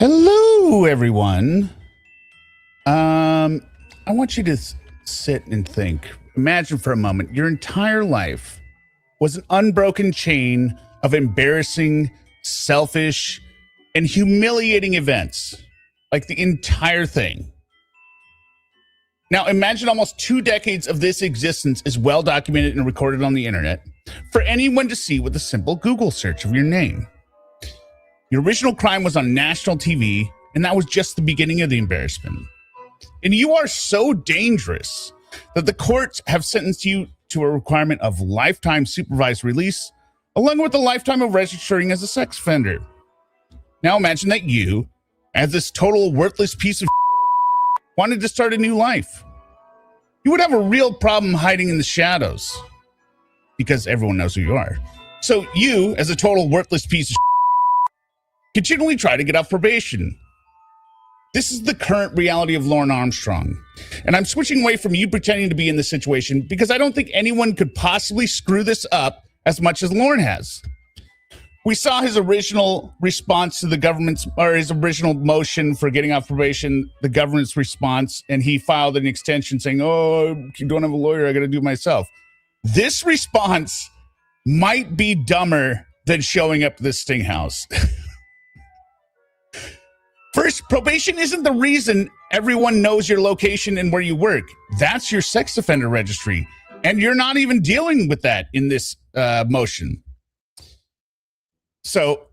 Hello, everyone. I want you to sit and think. Imagine for a moment your entire life was an unbroken chain of embarrassing, selfish, and humiliating events. Like the entire thing. Now, imagine almost 2 decades of this existence is well documented and recorded on the internet for anyone to see with a simple Google search of your name. Your original crime was on national TV, and that was just the beginning of the embarrassment. And you are so dangerous that the courts have sentenced you to a requirement of lifetime supervised release, along with a lifetime of registering as a sex offender. Now imagine that you, as this total worthless piece of wanted to start a new life. You would have a real problem hiding in the shadows because everyone knows who you are. So you, as a total worthless piece of continually try to get off probation. This is the current reality of Lorne Armstrong. And I'm switching away from you pretending to be in this situation because I don't think anyone could possibly screw this up as much as Lorne has. We saw his original response to the government's, or his original motion for getting off probation, the government's response, and he filed an extension saying, oh, you don't have a lawyer, I got to do it myself. This response might be dumber than showing up to the Sting House. First, probation isn't the reason everyone knows your location and where you work. That's your sex offender registry. And you're not even dealing with that in this motion. So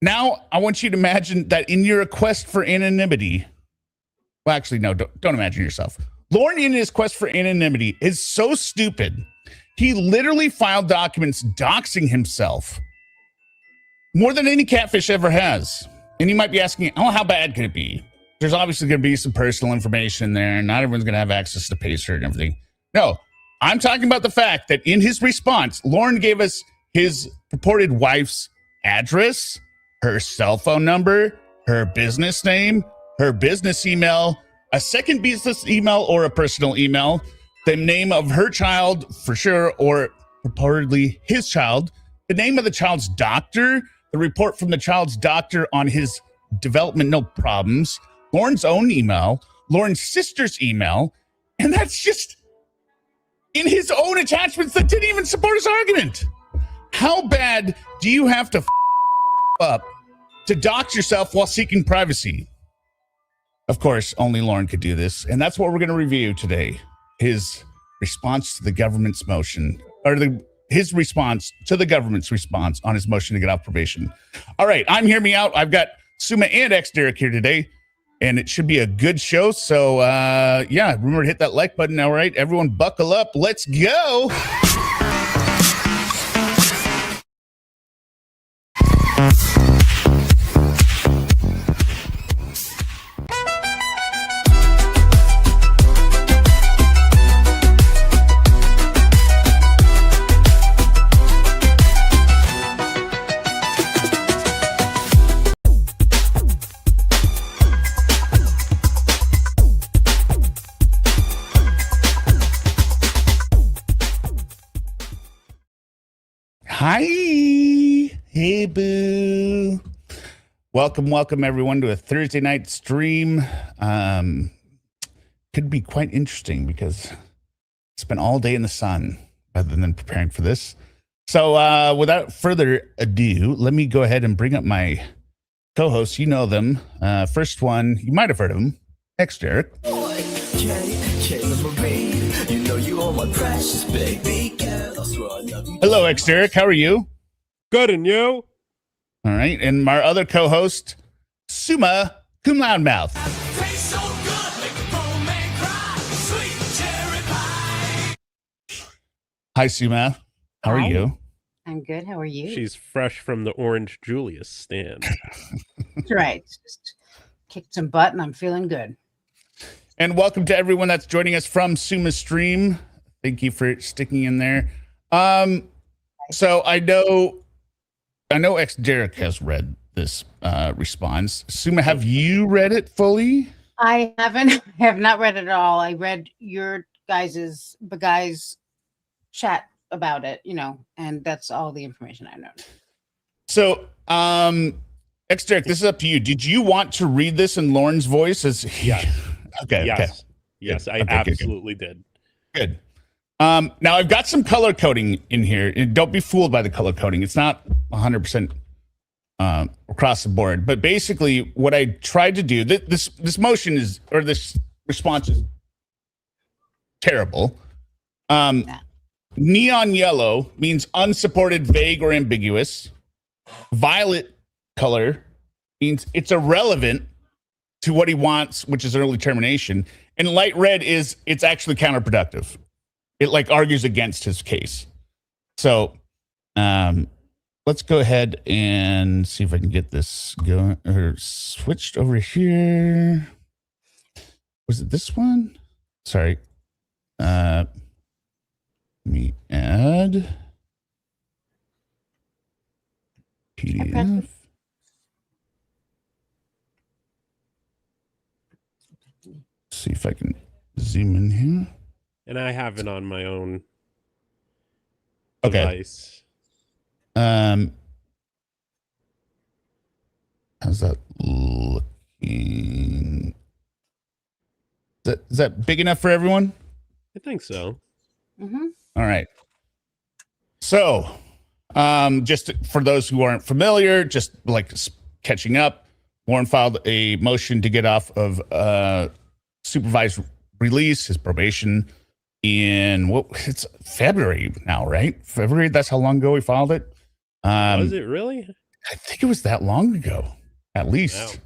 now I want you to imagine that in your quest for anonymity, well, actually, no, don't imagine yourself. Lorne, in his quest for anonymity, is so stupid. He literally filed documents doxing himself more than any catfish ever has. And you might be asking, oh, how bad could it be? There's obviously going to be some personal information there. Not everyone's going to have access to Pacer and everything. No, I'm talking about the fact that in his response, Lorne gave us his purported wife's address, her cell phone number, her business name, her business email, a second business email or a personal email, the name of her child for sure, or purportedly his child, the name of the child's doctor, the report from the child's doctor on his developmental problems, Lorne's own email, Lorne's sister's email, and that's just in his own attachments that didn't even support his argument. How bad do you have to up to dox yourself while seeking privacy? Of course, only Lorne could do this, and that's what we're going to review today. His response to the government's motion, or his response to the government's response on his motion to get off probation. All right, I'm HearMeowt. I've got Suma and Derek here today, and it should be a good show. So, yeah, remember to hit that like button. All right, everyone buckle up. Let's go. Hi. Hey, boo. Welcome, everyone, to a Thursday night stream. Could be quite interesting because I spent all day in the sun rather than preparing for this. So without further ado, let me go ahead and bring up my co-hosts. You know them. First one, you might have heard of him, Derek. Hello, Derek. How are you? Good, and you? All right. And our other co-host, Suma Cum Loud Mouth. Hi, Suma. How are you? I'm good. How are you? She's fresh from the Orange Julius stand. That's right. Just kicked some butt, and I'm feeling good. And welcome to everyone that's joining us from Suma's stream. Thank you for sticking in there. So I know Derek has read this response. Suma, have you read it fully? I haven't. I have not read it at all. I read your guys' chat about it, and that's all the information I know. So Derek, this is up to you. Did you want to read this in Lorne's voice? Yes. Okay. Yes, I Okay, absolutely did. Good. Now I've got some color coding in here. And don't be fooled by the color coding. It's not 100% across the board. But basically, what I tried to do, this motion is, or this response is terrible. Neon yellow means unsupported, vague, or ambiguous. Violet color means it's irrelevant to what he wants, which is early termination. And light red is it's actually counterproductive. It like argues against his case. So let's go ahead and see if I can get this going or switched over here. Was it this one? Sorry. Let me add PDF. See if I can zoom in here. And I have it on my own Okay. device. How's that looking? Is that big enough for everyone? I think so. Mm-hmm. All right. So, just for those who aren't familiar, just like catching up, Warren filed a motion to get off of supervised release, his probation, in it's February now, right? February. That's how long ago we filed it. Was it really? I think it was that long ago, at least.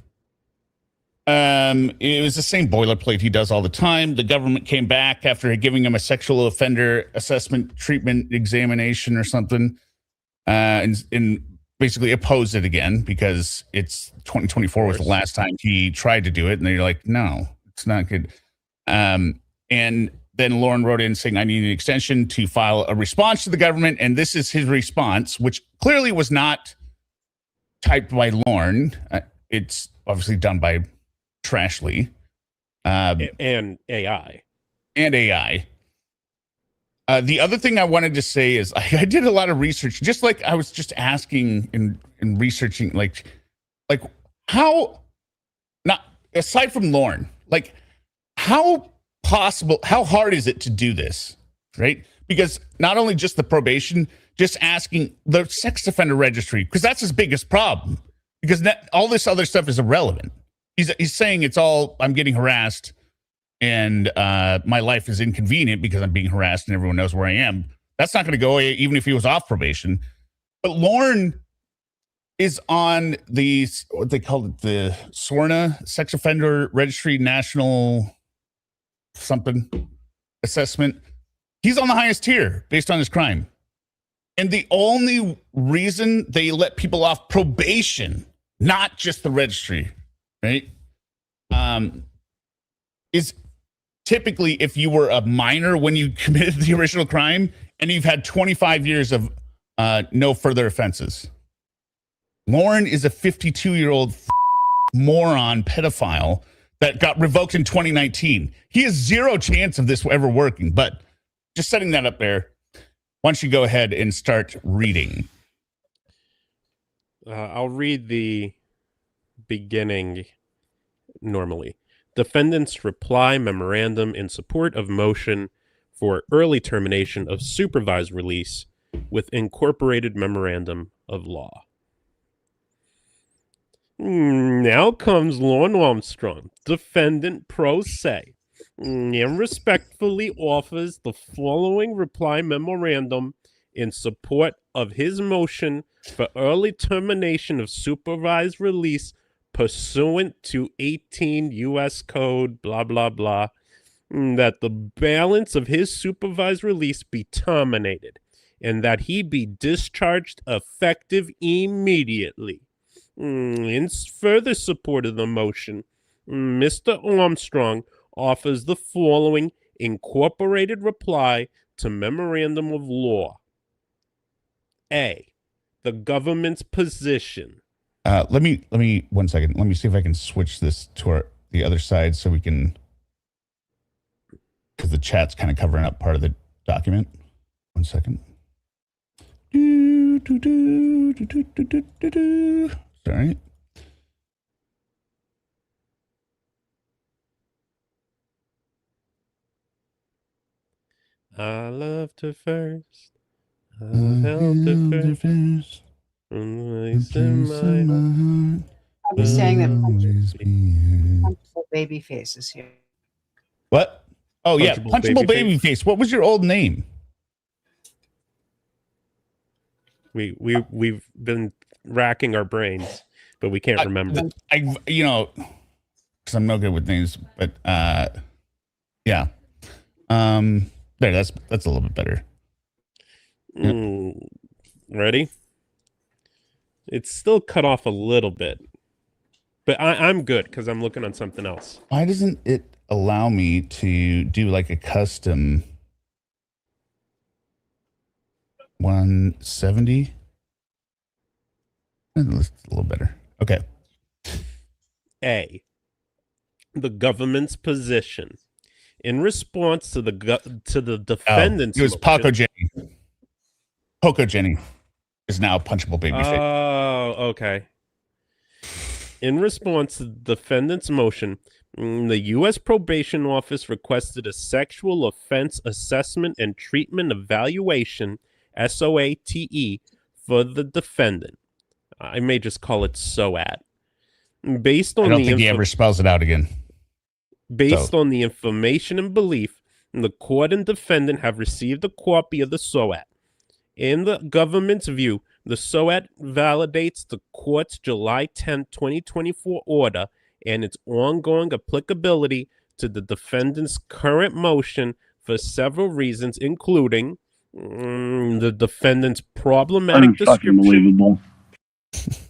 Wow. It was the same boilerplate he does all the time. The government came back after giving him a sexual offender assessment treatment examination or something, and basically opposed it again because it's 2024 was the last time he tried to do it, and they're like, no, it's not good. And then Lorne wrote in saying, I need an extension to file a response to the government. And this is his response, which clearly was not typed by Lorne. It's obviously done by Trashly. And AI. The other thing I wanted to say is I did a lot of research, just like I was just asking and researching, like how, not aside from Lorne, like how hard is it to do this, right? Because not only just the probation, just asking the sex offender registry, because that's his biggest problem, because all this other stuff is irrelevant. He's saying it's all, I'm getting harassed and my life is inconvenient because I'm being harassed and everyone knows where I am. That's not going to go away even if he was off probation. But Lorne is on the, what they call it, the SORNA, Sex Offender Registry National something assessment. He's on the highest tier based on his crime. And the only reason they let people off probation, not just the registry, right, is typically if you were a minor when you committed the original crime and you've had 25 years of no further offenses. Lorne is a 52-year-old moron pedophile that got revoked in 2019. He has zero chance of this ever working, but just setting that up there. Why don't you go ahead and start reading? I'll read the beginning normally. Defendant's reply memorandum in support of motion for early termination of supervised release with incorporated memorandum of law. Now comes Lorne Armstrong, defendant pro se, and respectfully offers the following reply memorandum in support of his motion for early termination of supervised release pursuant to 18 U.S. Code, blah, blah, blah, that the balance of his supervised release be terminated and that he be discharged effective immediately. In further support of the motion, Mr. Armstrong offers the following incorporated reply to memorandum of law. A, the government's position. Let me 1 second. Let me see if I can switch this to the other side so we can, because the chat's kind of covering up part of the document. 1 second. Sorry. I loved her first. I held her first. Place in my heart. I'll be saying that Always be here. punchable baby face is here. What? Oh, yeah. Punchable Punchable Babyface. Babyface. What was your old name? We've been racking our brains, but we can't remember. Because I'm no good with names, but yeah. There, that's a little bit better. Ready? It's still cut off a little bit, but I'm good because I'm looking on something else. Why doesn't it allow me to do like a custom 170? That's a little better. Okay. A, the government's position in response to the defendant's. It was Paco Jenny. Poco Jenny is now punchable babyface. Oh, okay. In response to the defendant's motion, the U.S. Probation Office requested a sexual offense assessment and treatment evaluation, SOATE, for the defendant. I may just call it SOAT. Based on I don't think he ever spells it out again. Based on the information and belief, the court and defendant have received a copy of the SOAT. In the government's view, the SOAT validates the court's July 10, 2024 order and its ongoing applicability to the defendant's current motion for several reasons, including the defendant's problematic description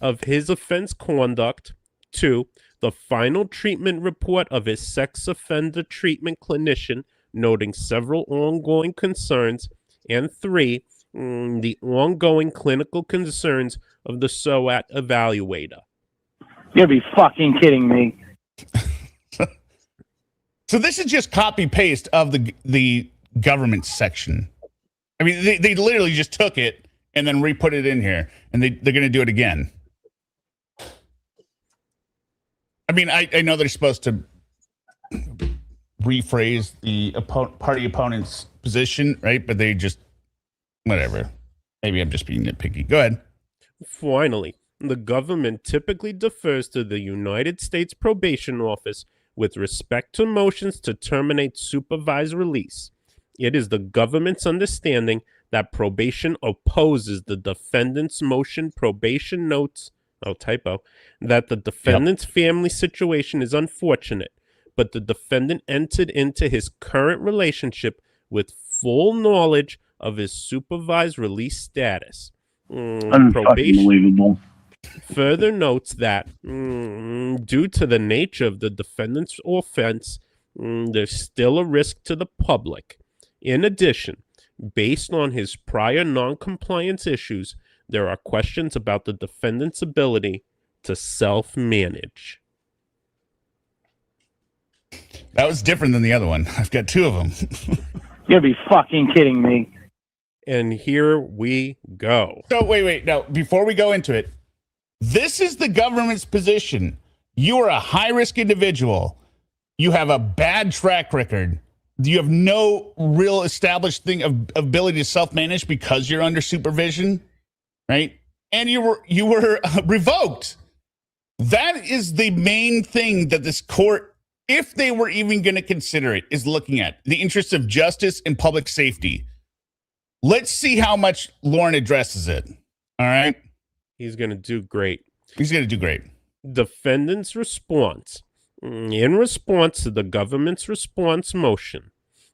of his offense conduct, 2, the final treatment report of his sex offender treatment clinician noting several ongoing concerns, and 3, the ongoing clinical concerns of the SOAT evaluator. You'll be fucking kidding me. So this is just copy paste of the government section. I mean, they literally just took it and then re-put it in here, and they're going to do it again. I mean, I know they're supposed to rephrase the party opponent's position, right? But they just, whatever. Maybe I'm just being nitpicky. Go ahead. Finally, the government typically defers to the United States Probation Office with respect to motions to terminate supervised release. It is the government's understanding that probation opposes the defendant's motion. Probation notes, that the defendant's family situation is unfortunate, but the defendant entered into his current relationship with full knowledge of his supervised release status. Probation further notes that due to the nature of the defendant's offense, there's still a risk to the public. In addition, based on his prior non-compliance issues, there are questions about the defendant's ability to self-manage. That was different than the other one. I've got 2 of them. You'll be fucking kidding me. And here we go. So wait. Now, before we go into it, this is the government's position. You are a high-risk individual. You have a bad track record. You have no real established thing of ability to self-manage because you're under supervision, right? And you were revoked. That is the main thing that this court, if they were even going to consider it, is looking at. The interests of justice and public safety. Let's see how much Lorne addresses it. All right? He's going to do great. He's going to do great. Defendant's response. In response to the government's response motion,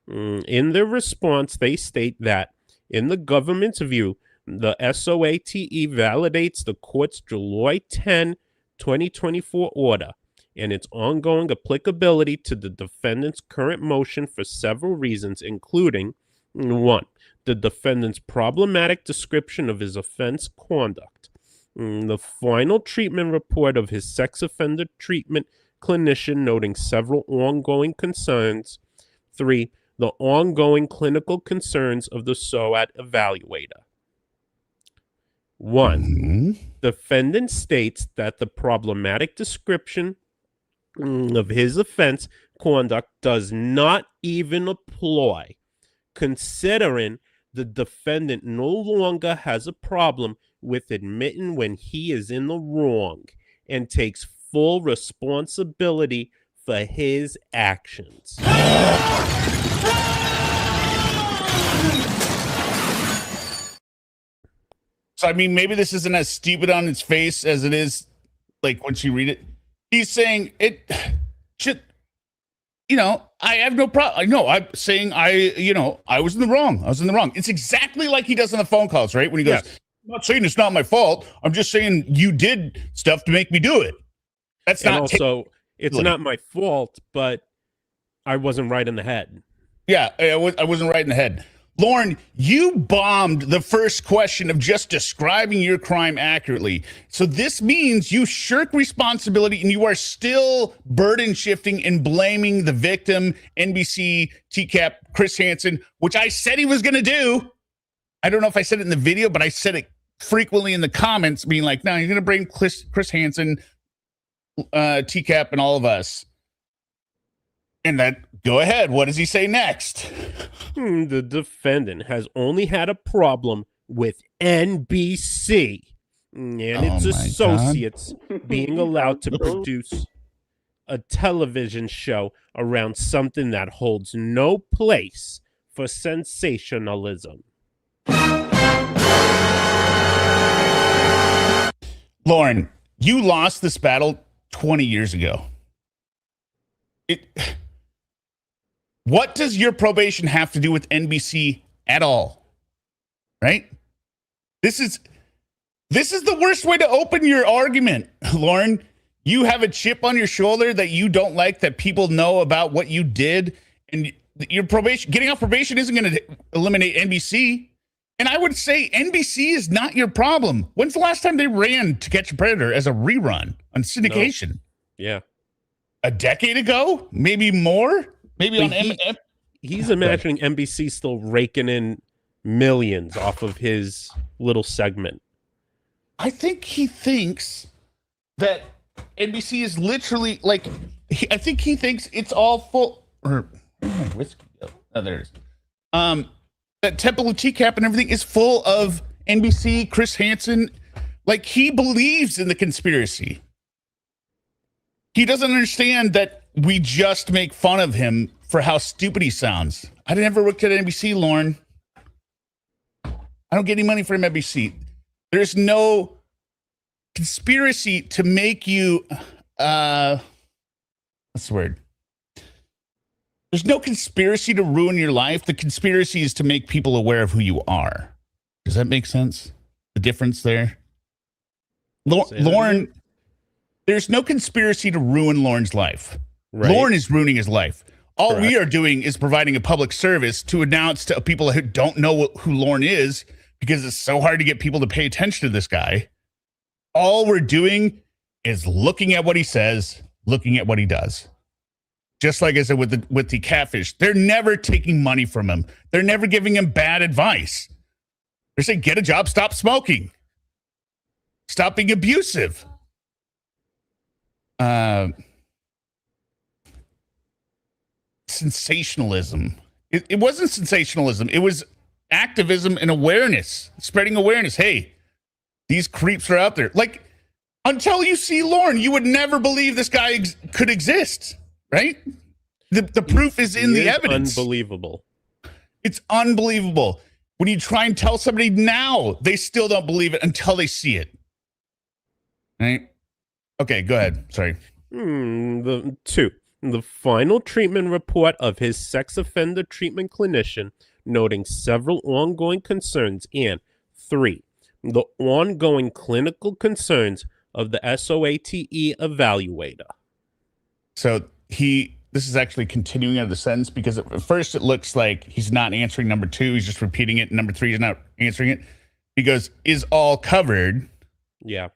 in their response, they state that, in the government's view, the SOATE validates the court's July 10, 2024 order and its ongoing applicability to the defendant's current motion for several reasons, including 1, the defendant's problematic description of his offense conduct, the final treatment report of his sex offender treatment clinician noting several ongoing concerns, 3, the ongoing clinical concerns of the SOAT evaluator. 1, defendant states that the problematic description of his offense conduct does not even apply considering the defendant no longer has a problem with admitting when he is in the wrong and takes full responsibility for his actions. So, I mean, maybe this isn't as stupid on its face as it is, like, once you read it. He's saying it should, I have no problem. I know I'm saying I was in the wrong. I was in the wrong. It's exactly like he does on the phone calls, right? When he goes, I'm not saying it's not my fault. I'm just saying you did stuff to make me do it. That's and not also, it's not my fault, but I wasn't right in the head. Yeah, I wasn't right in the head. Lorne, you bombed the first question of just describing your crime accurately. So this means you shirk responsibility and you are still burden shifting and blaming the victim, NBC, TCAP, Chris Hansen, which I said he was going to do. I don't know if I said it in the video, but I said it frequently in the comments, being like, no, you're going to bring Chris Hansen, TCAP, and all of us. And then, go ahead. What does he say next? The defendant has only had a problem with NBC and its associates being allowed to produce a television show around something that holds no place for sensationalism. Lorne, you lost this battle 20 years ago. What does your probation have to do with NBC at all? Right? This is the worst way to open your argument, Lorne. You have a chip on your shoulder that you don't like that people know about what you did, and your probation, getting off probation isn't going to eliminate NBC. And I would say NBC is not your problem. When's the last time they ran To Catch a Predator as a rerun on syndication? No. Yeah. A decade ago? Maybe more? Maybe on he's imagining NBC still raking in millions off of his little segment. I think he thinks that NBC is literally like, I think he thinks it's all full. Or where'd my whiskey go? Oh, there it is. That Temple of TCAP and everything is full of NBC, Chris Hansen. Like, he believes in the conspiracy. He doesn't understand that we just make fun of him for how stupid he sounds. I never worked at NBC, Lorne. I don't get any money from NBC. There's no conspiracy to make you, what's the word? There's no conspiracy to ruin your life. The conspiracy is to make people aware of who you are. Does that make sense? The difference there? Lorne, there's no conspiracy to ruin Lorne's life. Right. Lorne is ruining his life. All we are doing is providing a public service to announce to people who don't know who Lorne is, because it's so hard to get people to pay attention to this guy. All we're doing is looking at what he says, looking at what he does. Just like I said with the catfish, they're never taking money from him. They're never giving him bad advice. They're saying, get a job, stop smoking. Stop being abusive. Sensationalism. It wasn't sensationalism. It was activism and awareness, spreading awareness. Hey, these creeps are out there. Like, until you see Lorne, you would never believe this guy could exist, right? The proof is in the evidence. Unbelievable. It's unbelievable. When you try and tell somebody now, they still don't believe it until they see it. Right? Okay, go ahead. Sorry. The final treatment report of his sex offender treatment clinician, noting several ongoing concerns. And 3, the ongoing clinical concerns of the SOATE evaluator. So this is actually continuing out of the sentence, because at first it looks like he's not answering number 2. He's just repeating it. Number 3 is not answering it. He goes, is all covered. Yeah.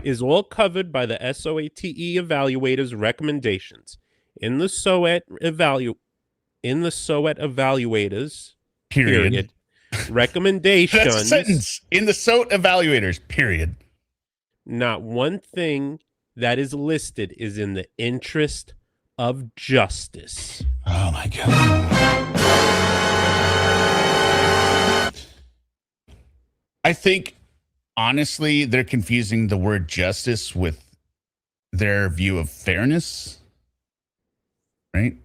Is all covered by the SOATE evaluator's recommendations. In the SOAT evaluators period recommendations. That's a sentence. In the SOAT evaluators period. Not one thing that is listed is in the interest of justice. Oh my God. I think, honestly, they're confusing the word justice with their view of fairness, right?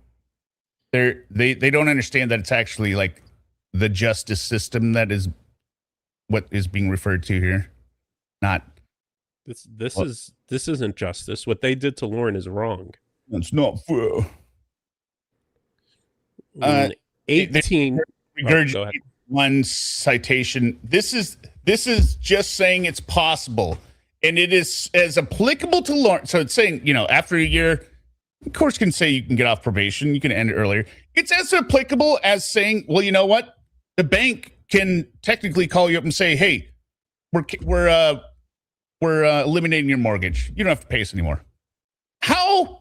They don't understand that it's actually like the justice system that is what is being referred to here, not This isn't justice. What they did to Lorne is wrong. it's not fair. 18. Regurgitate go ahead. one citation. This is just saying it's possible, and it is as applicable to Lorne. So it's saying, after a year, of course, can say you can get off probation, you can end it earlier. It's as applicable as saying, well, you know what? The bank can technically call you up and say, hey, we're eliminating your mortgage. You don't have to pay us anymore. How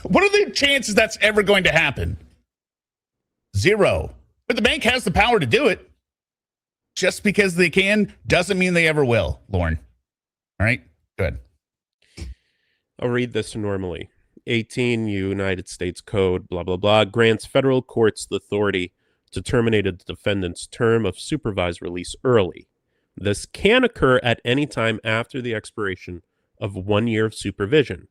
what are the chances that's ever going to happen? 0. But the bank has the power to do it. Just because they can doesn't mean they ever will, Lorne. All right, good. I'll read this normally. 18 United States Code, blah, blah, blah, grants federal courts the authority to terminate a defendant's term of supervised release early. This can occur at any time after the expiration of 1 year of supervision,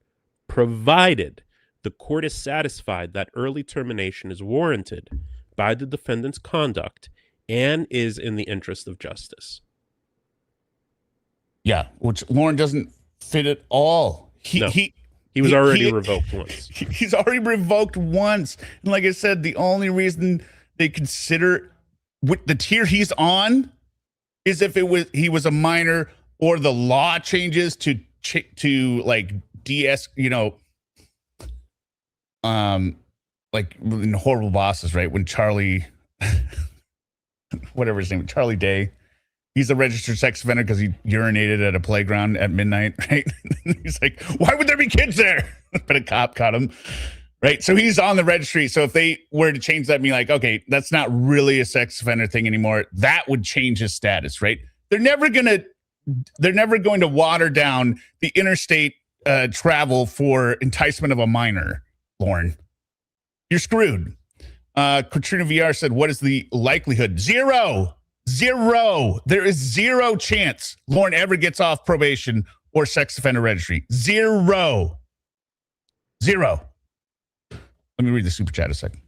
provided the court is satisfied that early termination is warranted by the defendant's conduct and is in the interest of justice. Yeah, which Lorne doesn't fit at all. He was already revoked once. He's already revoked once. And like I said, the only reason they consider with the tier he's on is if he was a minor or the law changes to like like in Horrible Bosses, right? When Charlie, whatever his name, Charlie Day, he's a registered sex offender because he urinated at a playground at midnight, right? He's like, why would there be kids there? But a cop caught him, right? So he's on the registry. So if they were to change that and be like, okay, that's not really a sex offender thing anymore, that would change his status, right? They're never going to water down the interstate travel for enticement of a minor, Lorne. You're screwed. Katrina VR said, what is the likelihood? 0. There is 0 chance Lorne ever gets off probation or sex offender registry. 0. Let me read the super chat a second.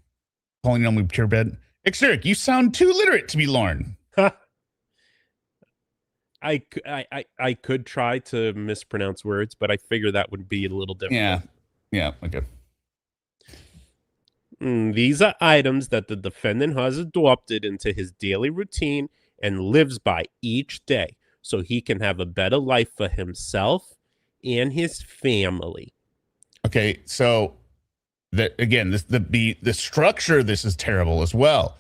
Calling on me pure bed. Exeric, you sound too literate to be Lorne. I could try to mispronounce words, but I figure that would be a little different. Yeah. Okay. These are items that the defendant has adopted into his daily routine and lives by each day so he can have a better life for himself and his family. Okay, so the structure of this is terrible as well.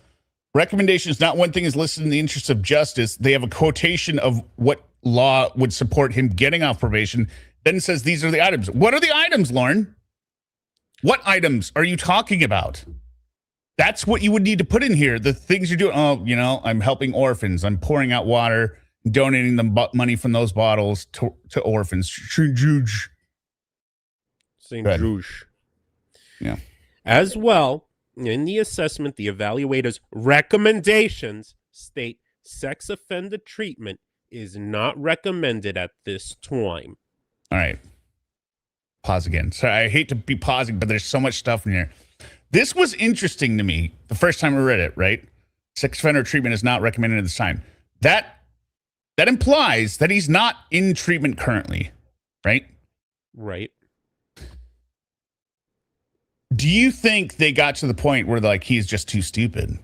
Recommendations, not one thing is listed in the interest of justice. They have a quotation of what law would support him getting off probation. Then it says these are the items. What are the items, Lorne? What items are you talking about? That's what you would need to put in here. The things you're doing. Oh, I'm helping orphans. I'm pouring out water, donating them money from those bottles to orphans. St. Juge. Yeah. As well, in the assessment, the evaluator's recommendations state sex offender treatment is not recommended at this time. All right. Pause again. So I hate to be pausing, but there's so much stuff in here. This was interesting to me the first time I read it, right? Sex offender treatment is not recommended at this time. That implies that he's not in treatment currently, right? Right. Do you think they got to the point where like he's just too stupid?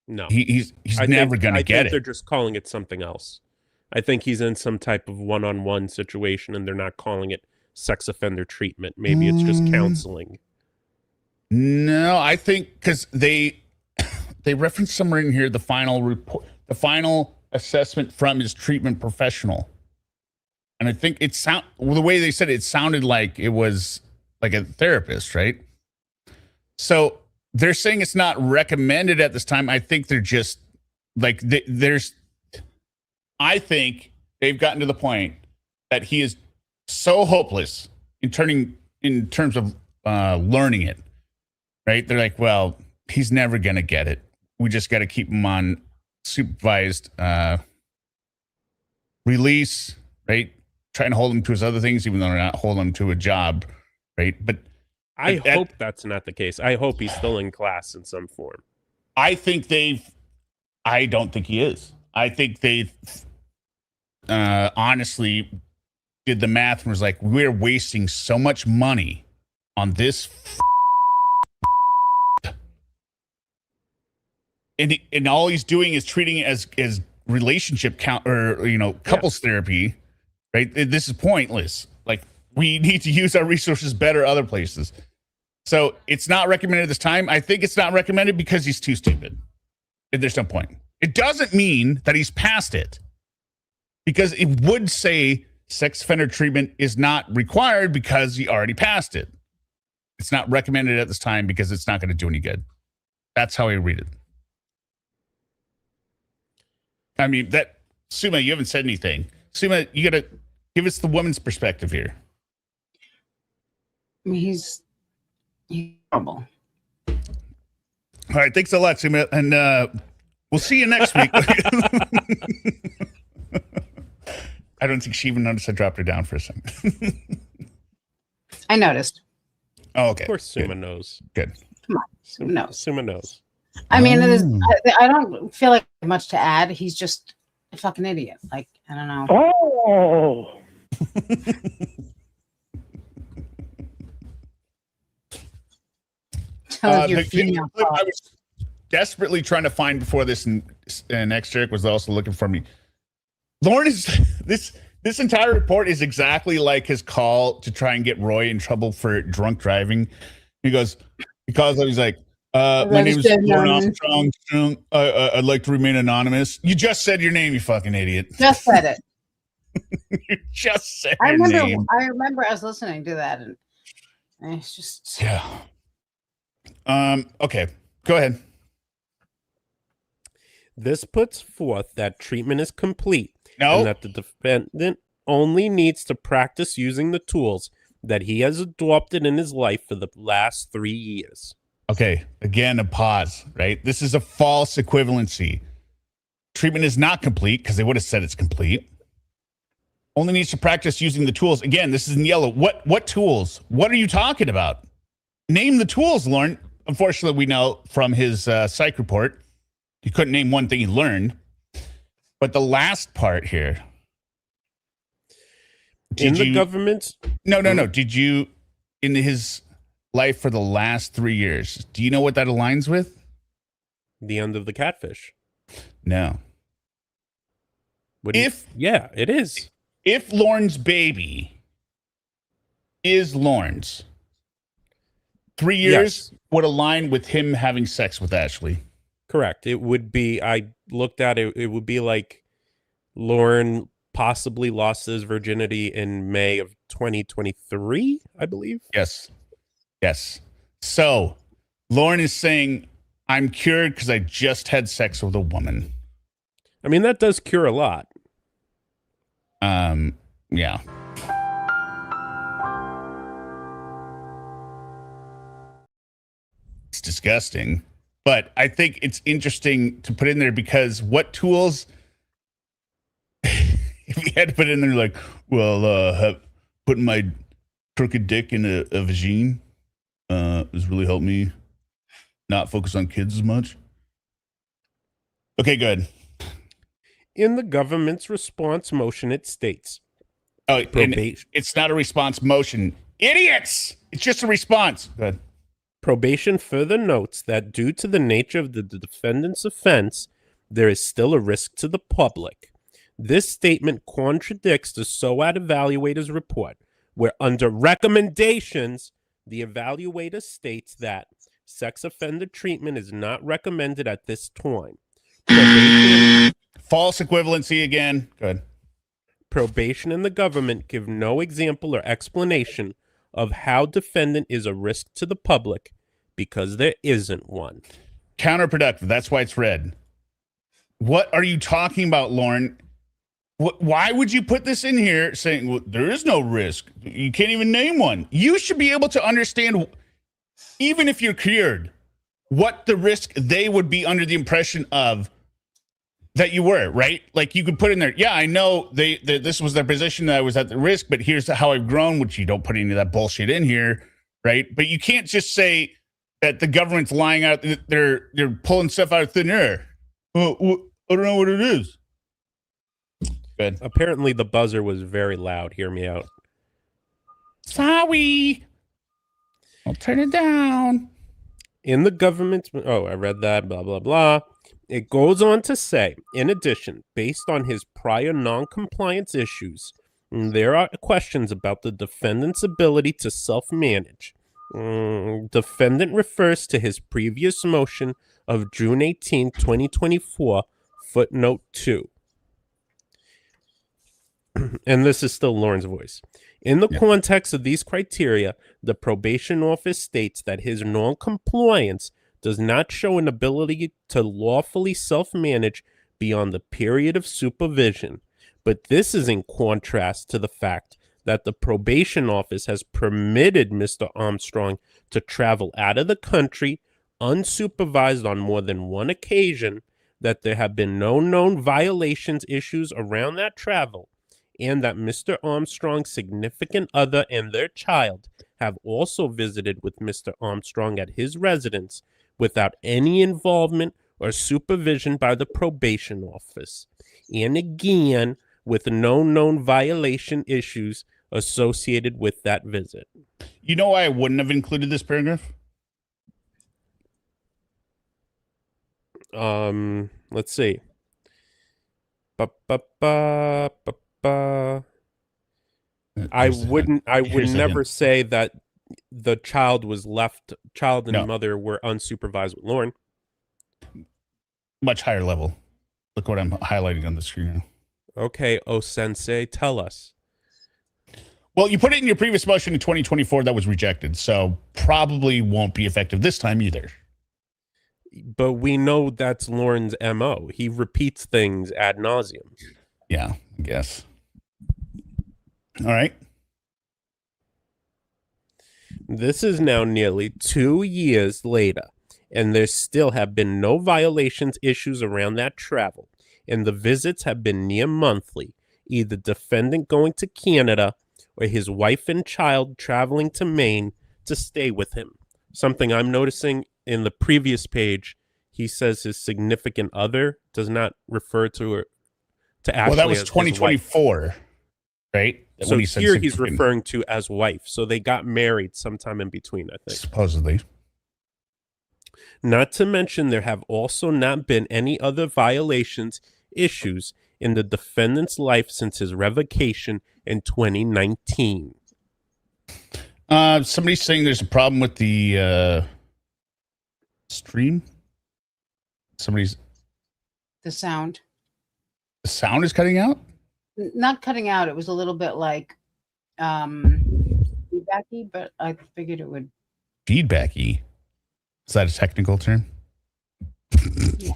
No. He's never going to get it. They're just calling it something else. I think he's in some type of one-on-one situation and they're not calling it sex offender treatment. Maybe it's just counseling. No, I think because they reference somewhere in here the final report, the final assessment from his treatment professional, and I think the way they said it sounded like it was like a therapist, right? So they're saying it's not recommended at this time. I think they're just like I think they've gotten to the point that he is so hopeless in terms of learning it, right? They're like, well, he's never going to get it. We just got to keep him on supervised release, right? Trying to hold him to his other things, even though they're not holding him to a job, right? But I hope that's not the case. I hope he's still in class in some form. I don't think he is. I think they honestly did the math and was like, we're wasting so much money on this. And all he's doing is treating it as relationship count or, couples therapy, right? This is pointless. Like, we need to use our resources better other places. So it's not recommended this time. I think it's not recommended because he's too stupid. There's no point. It doesn't mean that he's past it, because it would say sex offender treatment is not required because he already passed it. It's not recommended at this time because it's not going to do any good. That's how I read it. I mean, Suma, you haven't said anything. Suma, you got to give us the woman's perspective here. I mean, he's horrible. All right, thanks a lot, Suma, and we'll see you next week. I don't think she even noticed I dropped her down for a second. I noticed. Oh, okay. Of course, Suma knows. Good. Come on, Suma knows. Suma knows. I mean, it is. I don't feel like much to add. He's just a fucking idiot. Like, I don't know. Oh. I was desperately trying to find before this, and X-Trick was also looking for me. Lorne is this entire report is exactly like his call to try and get Roy in trouble for drunk driving. He's like, my name is Lorne Armstrong. I'd like to remain anonymous. You just said your name, you fucking idiot. Just said it. You just said your name. I remember I was listening to that, and it's just yeah. Okay, go ahead. This puts forth that treatment is complete. No. And that the defendant only needs to practice using the tools that he has adopted in his life for the last 3 years. Okay, again, a pause, right? This is a false equivalency. Treatment is not complete because they would have said it's complete. Only needs to practice using the tools. Again, this is in yellow. What tools? What are you talking about? Name the tools, Lorne. Unfortunately, we know from his psych report, he couldn't name one thing he learned. But the last part here. Government? No. Did you, in his life for the last 3 years, do you know what that aligns with? The end of the catfish. No. Yeah, it is. If Lorne's baby is Lorne's, 3 years would align with him having sex with Ashley. Correct. It would be, I looked at it, it would be like Lorne possibly lost his virginity in May of 2023, I believe. Yes. So Lorne is saying, I'm cured because I just had sex with a woman. I mean, that does cure a lot. Yeah. It's disgusting. But I think it's interesting to put in there because what tools, if you had to put it in there, like, well, putting my crooked dick in a vagine has really helped me not focus on kids as much. Okay, good. In the government's response motion, it states, probation. It's not a response motion. Idiots! It's just a response. Good. Probation further notes that due to the nature of the defendant's offense, there is still a risk to the public. This statement contradicts the SOAT evaluator's report, where under recommendations, the evaluator states that sex offender treatment is not recommended at this time. False equivalency again. Good. Probation and the government give no example or explanation of how defendant is a risk to the public because there isn't one. Counterproductive. That's why it's red. What are you talking about, Lorne? Why would you put this in here saying, well, there is no risk? You can't even name one. You should be able to understand, even if you're cured, what the risk they would be under the impression of that you were, right? Like you could put in there, yeah, I know this was their position, that I was at the risk, but here's how I've grown, which you don't put any of that bullshit in here, right? But you can't just say that the government's lying out, they're pulling stuff out of thin air. I don't know what it is. Good. Apparently the buzzer was very loud. Hear me out. Sorry. I'll turn it down. In the government's... Oh, I read that, blah, blah, blah. It goes on to say, in addition, based on his prior non-compliance issues, there are questions about the defendant's ability to self-manage. Defendant refers to his previous motion of June 18, 2024, footnote 2. And this is still Lorne's voice. In the context of these criteria, the probation office states that his non-compliance does not show an ability to lawfully self-manage beyond the period of supervision. But this is in contrast to the fact that the probation office has permitted Mr. Armstrong to travel out of the country unsupervised on more than one occasion, that there have been no known violations issues around that travel, and that Mr. Armstrong's significant other and their child have also visited with Mr. Armstrong at his residence without any involvement or supervision by the probation office, and again, with no known violation issues associated with that visit. You know why I wouldn't have included this paragraph? Let's see. I would never say that the child and mother were unsupervised with Lorne. Much higher level. Look what I'm highlighting on the screen now. Okay, sensei, tell us. Well, you put it in your previous motion in 2024 that was rejected, so probably won't be effective this time either. But we know that's Lorne's MO. He repeats things ad nauseum. Yeah, I guess. All right. This is now nearly 2 years later, and there still have been no violations issues around that travel, and the visits have been near monthly, either defendant going to Canada or his wife and child traveling to Maine to stay with him. Something I'm noticing in the previous page, he says his significant other does not refer to her to Ashley. Well, that was 2024, right? So here he's referring to as wife. So they got married sometime in between, I think. Supposedly. Not to mention there have also not been any other violations issues in the defendant's life since his revocation in 2019. Somebody's saying there's a problem with the stream. The sound. The sound is cutting out? Not cutting out. It was a little bit like feedbacky, but I figured it would. Feedbacky? Is that a technical term? Yeah.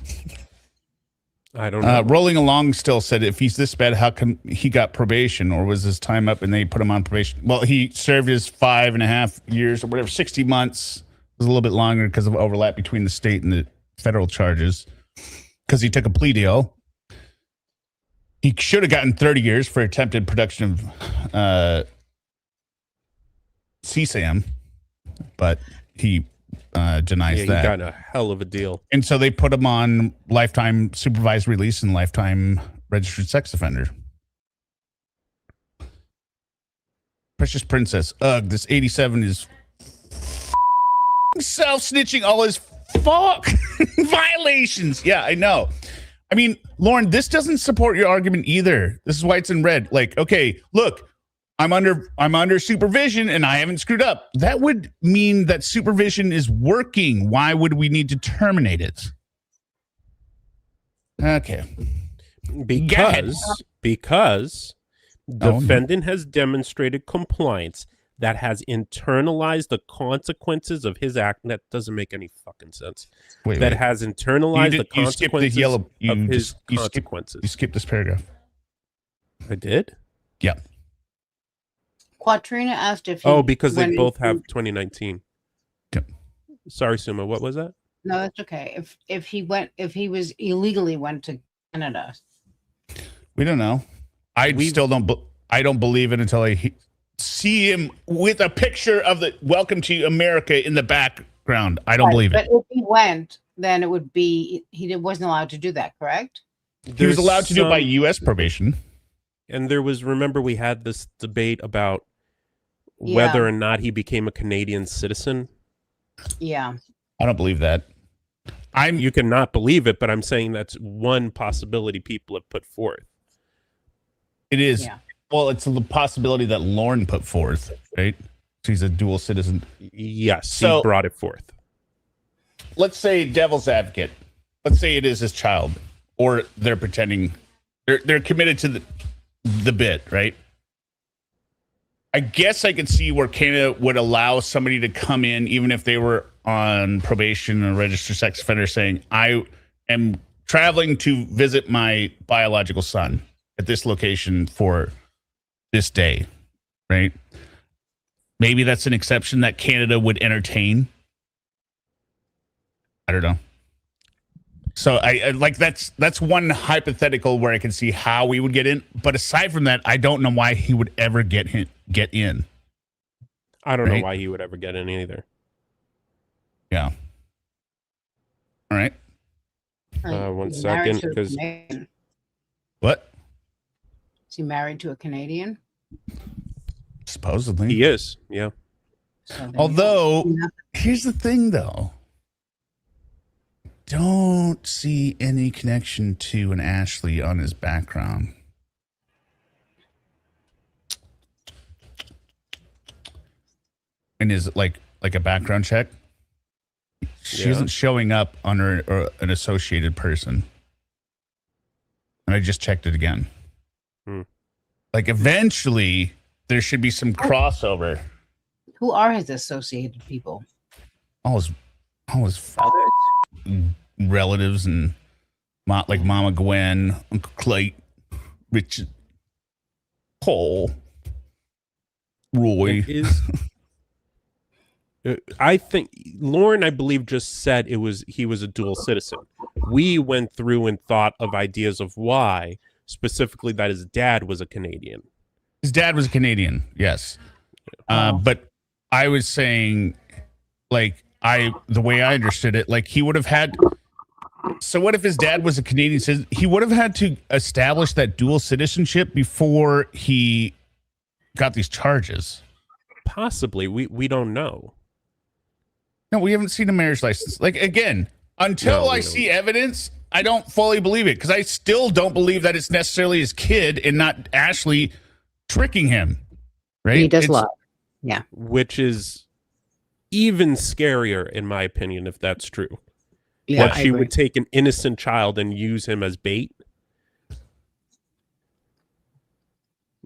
I don't know. Rolling Along still said, if he's this bad, how come he got probation, or was his time up and they put him on probation? Well, he served his 5.5 years or whatever, 60 months. It was a little bit longer because of overlap between the state and the federal charges, because he took a plea deal. He should have gotten 30 years for attempted production of CSAM, but he denies that. He got a hell of a deal. And so they put him on lifetime supervised release and lifetime registered sex offender. Precious Princess. Ugh, this 87 is self-snitching all his fuck violations. Yeah, I know. I mean, Lorne, this doesn't support your argument either. This is why it's in red. Like, okay, look, I'm under supervision and I haven't screwed up. That would mean that supervision is working. Why would we need to terminate it? Okay. Because defendant has demonstrated compliance that has internalized the consequences of his act. That doesn't make any fucking sense. Has internalized the consequences of his consequences. You skipped this paragraph. I did? Yeah. Quatrina asked if he, because they both have 2019. Yep. Sorry, Suma. What was that? No, that's okay. If he was illegally went to Canada. We don't know. I don't believe it until I see him with a picture of the "Welcome to America" in the background. I don't believe it. But if he went, then it would be he wasn't allowed to do that, correct? He was allowed to do it by U.S. probation. And there was, remember, we had this debate about whether or not he became a Canadian citizen. Yeah. I don't believe that. You cannot believe it, but I'm saying that's one possibility people have put forth. It is. Yeah. Well, it's the possibility that Lorne put forth, right? He's a dual citizen. Yes, So, he brought it forth. Let's say devil's advocate. Let's say it is his child, or they're pretending they're committed to the bit, right? I guess I could see where Canada would allow somebody to come in, even if they were on probation or registered sex offender, saying, I am traveling to visit my biological son at this location for this day, right? Maybe that's an exception that Canada would entertain. I don't know. So I like that's one hypothetical where I can see how we would get in. But aside from that, I don't know why he would ever get in. I don't know why he would ever get in either. Yeah. All right. 1 second, because what? Is he married to a Canadian? Supposedly he is. Yeah. So although here's the thing, though. Don't see any connection to an Ashley on his background. And is it like a background check? She isn't showing up on or an associated person. And I just checked it again. Like eventually there should be some crossover. Who are his associated people? All his relatives and like Mama Gwen, Uncle Clay, Richard, Cole, Roy. I think Lorne, I believe, just said he was a dual citizen. We went through and thought of ideas of why, specifically that his dad was a Canadian. His dad was a Canadian, yes. But I was saying, like, the way I understood it, like he would have had. So what if his dad was a Canadian citizen? He would have had to establish that dual citizenship before he got these charges. Possibly, we don't know. No, we haven't seen a marriage license. Like, again, until I see evidence, I don't fully believe it because I still don't believe that it's necessarily his kid and not Ashley tricking him. Right? He does lie. Yeah. Which is even scarier, in my opinion, if that's true. Yeah, that she would take an innocent child and use him as bait.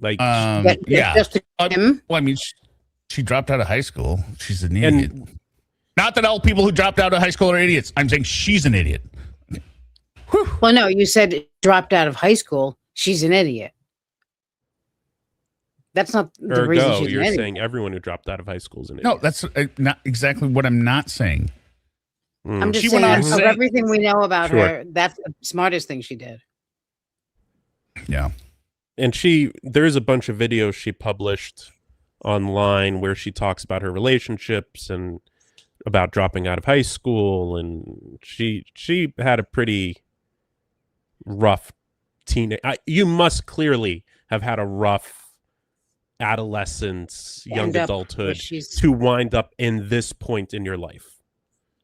Like, yeah. Just him? Well, I mean, she dropped out of high school. She's an idiot. Not that all people who dropped out of high school are idiots. I'm saying she's an idiot. Whew. Well, no, you said dropped out of high school. She's an idiot. That's not the reason she's you're an idiot. saying everyone who dropped out of high school is an idiot. No, that's not exactly what I'm not saying. I'm just She saying, went on of saying- everything we know about her, that's the smartest thing she did. Yeah. And there's a bunch of videos she published online where she talks about her relationships and about dropping out of high school, and she had a pretty rough teenage. You must clearly have had a rough adolescence, young adulthood to wind up in this point in your life.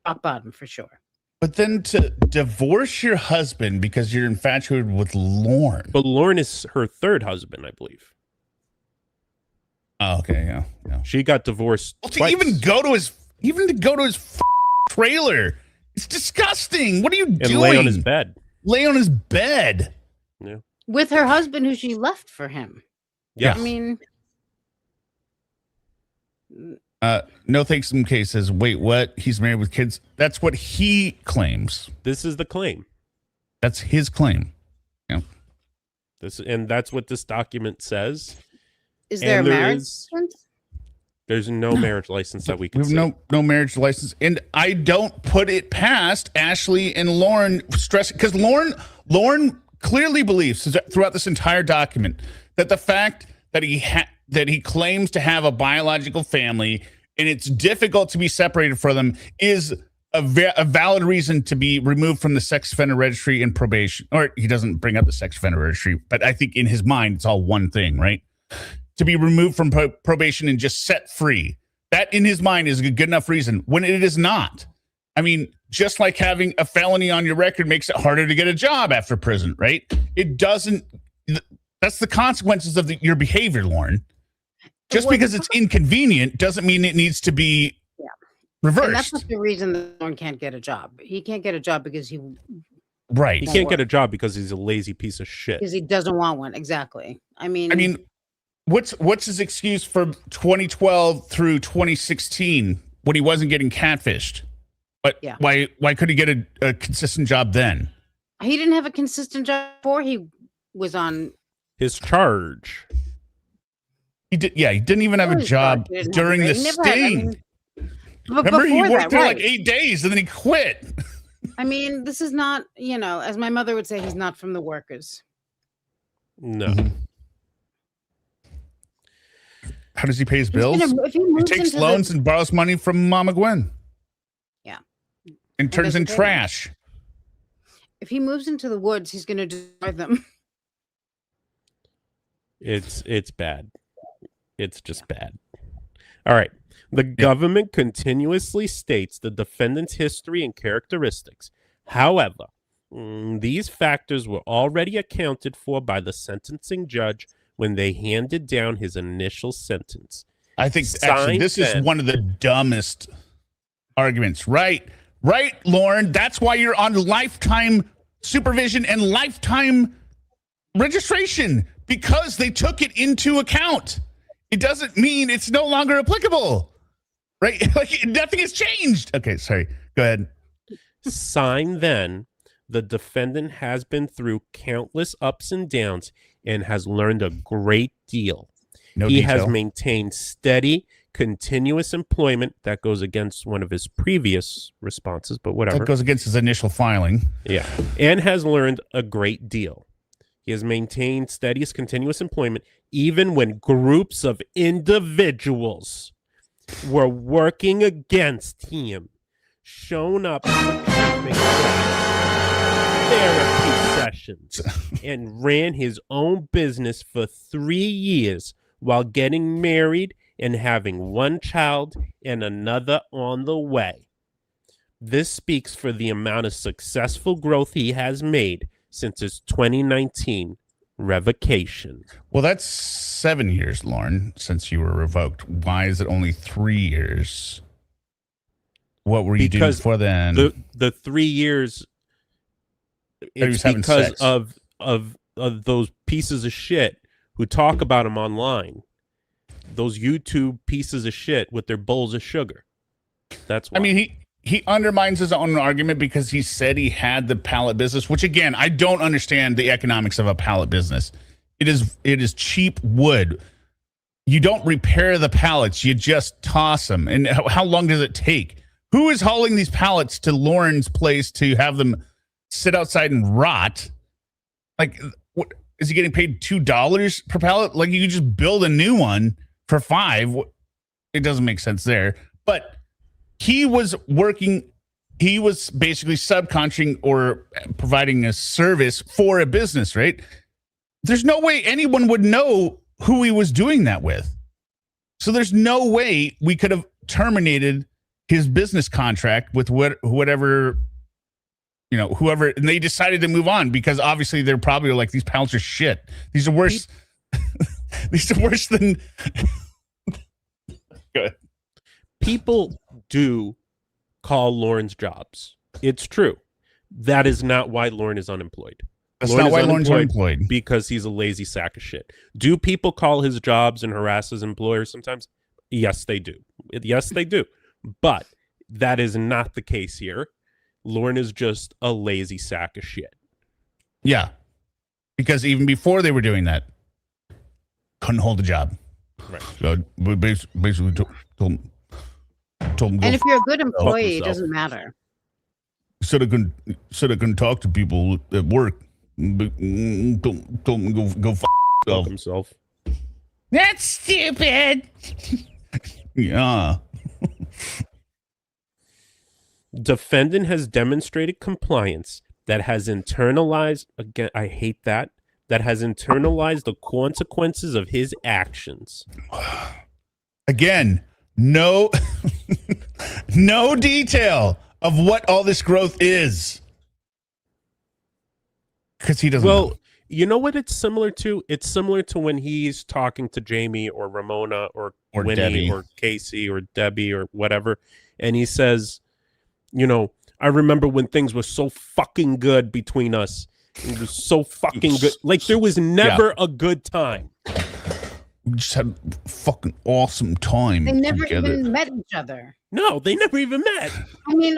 Rock bottom for sure. But then to divorce your husband because you're infatuated with Lorne. But Lorne is her third husband, I believe. Oh, okay, yeah. She got divorced twice. Even to go to his trailer, it's disgusting. What are you doing? And lay on his bed. Lay on his bed. Yeah. With her husband, who she left for him. Yeah. I mean, no thanks in cases. Wait, what? He's married with kids. That's what he claims. This is the claim. That's his claim. Yeah. And that's what this document says. is there a marriage? There's no marriage license that we can We have no marriage license, and I don't put it past Ashley and Lorne stressing because Lorne clearly believes throughout this entire document that the fact that he claims to have a biological family and it's difficult to be separated from them is a valid reason to be removed from the sex offender registry and probation. Or he doesn't bring up the sex offender registry, but I think in his mind, it's all one thing, right? To be removed from probation and just set free. That in his mind is a good enough reason when it is not. I mean, just like having a felony on your record makes it harder to get a job after prison, right? It doesn't. That's the consequences of your behavior, Lorne. Just because it's inconvenient doesn't mean it needs to be reversed. And that's not the reason that Lorne can't get a job. He can't get a job because he can't get a job because he's a lazy piece of shit. Because he doesn't want one. Exactly. I mean, what's his excuse for 2012 through 2016 when he wasn't getting catfished? But why could he get a consistent job then? He didn't have a consistent job before he was on his charge. He didn't even have a job during the sting. Remember, he worked there like 8 days and then he quit. I mean, this is not, as my mother would say, he's not from the workers. No. Mm-hmm. How does he pay his bills? He takes loans and borrows money from Mama Gwen. Yeah. And turns in trash. If he moves into the woods, he's going to destroy them. It's bad. It's just bad. All right. The government continuously states the defendant's history and characteristics. However, these factors were already accounted for by the sentencing judge when they handed down his initial sentence. I think actually this is one of the dumbest arguments. Right, Lorne. That's why you're on lifetime supervision and lifetime registration, because they took it into account. It doesn't mean it's no longer applicable. Right? Like nothing has changed. Okay, sorry. Go ahead. Sign then, the defendant has been through countless ups and downs and has learned a great deal. He has maintained steady, continuous employment. That goes against one of his previous responses, but whatever. That goes against his initial filing. Yeah. And has learned a great deal. He has maintained steady, continuous employment, even when groups of individuals were working against him, shown up for therapy sessions, and ran his own business for 3 years while getting married and having one child and another on the way. This speaks for the amount of successful growth he has made since his 2019 revocation. Well, that's 7 years, Lorne, since you were revoked. Why is it only 3 years? What were you doing before then? The 3 years, it's because of those pieces of shit who talk about him online. Those YouTube pieces of shit with their bowls of sugar. That's why. I mean, he undermines his own argument because he said he had the pallet business, which again, I don't understand the economics of a pallet business. It is cheap wood. You don't repair the pallets, you just toss them. And how long does it take? Who is hauling these pallets to Lorne's place to have them sit outside and rot? Like, what is he getting paid $2 per pallet? Like, you could just build a new one for $5. It doesn't make sense there. But he was basically subcontracting or providing a service for a business, right? There's no way anyone would know who he was doing that with. So there's no way we could have terminated his business contract with whoever, and they decided to move on because obviously they're probably like, these pallets are shit. These are worse. These are worse than. Go ahead. People do call Lorne's jobs. It's true. That is not why Lorne is unemployed. That's not why Lorne's unemployed. Because he's a lazy sack of shit. Do people call his jobs and harass his employers sometimes? Yes, they do. Yes, they do. But that is not the case here. Lorne is just a lazy sack of shit. Yeah. Because even before they were doing that, couldn't hold a job. Right. So we basically told him. And if you're a good employee, it doesn't matter. Said I couldn't talk to people at work. Go f Fuck himself. That's stupid. Yeah. Defendant has demonstrated compliance that has internalized, again, I hate that has internalized the consequences of his actions. Again, no no detail of what all this growth is. Because he doesn't know. You know what it's similar to? It's similar to when he's talking to Jamie or Ramona or Winnie Debbie. or Casey or Debbie or whatever. And he says, you know, I remember when things were so fucking good between us. It was so fucking good. Like there was never a good time. We just had a fucking awesome time. They never together. even met each other. No, they never even met. I mean,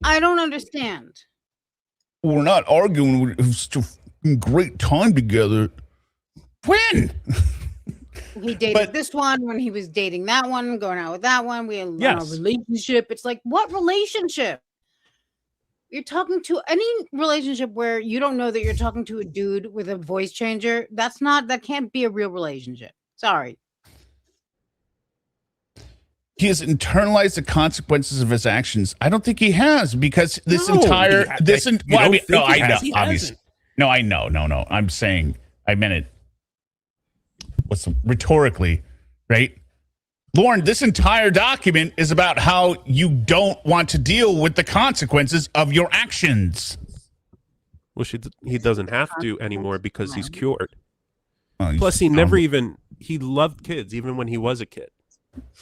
I don't understand. We're not arguing. It was just a great time together. When? He dated this one when he was dating that one, going out with that one. We had a relationship. It's like, what relationship? You're talking to any relationship where you don't know that you're talking to a dude with a voice changer. That can't be a real relationship. Sorry. He has internalized the consequences of his actions. I don't think he has, because this entire obviously. No, I know. No. I'm saying I meant it. Rhetorically, right? Lorne, this entire document is about how you don't want to deal with the consequences of your actions. Well, he doesn't have to anymore because he's cured. Well, Plus, he loved kids even when he was a kid.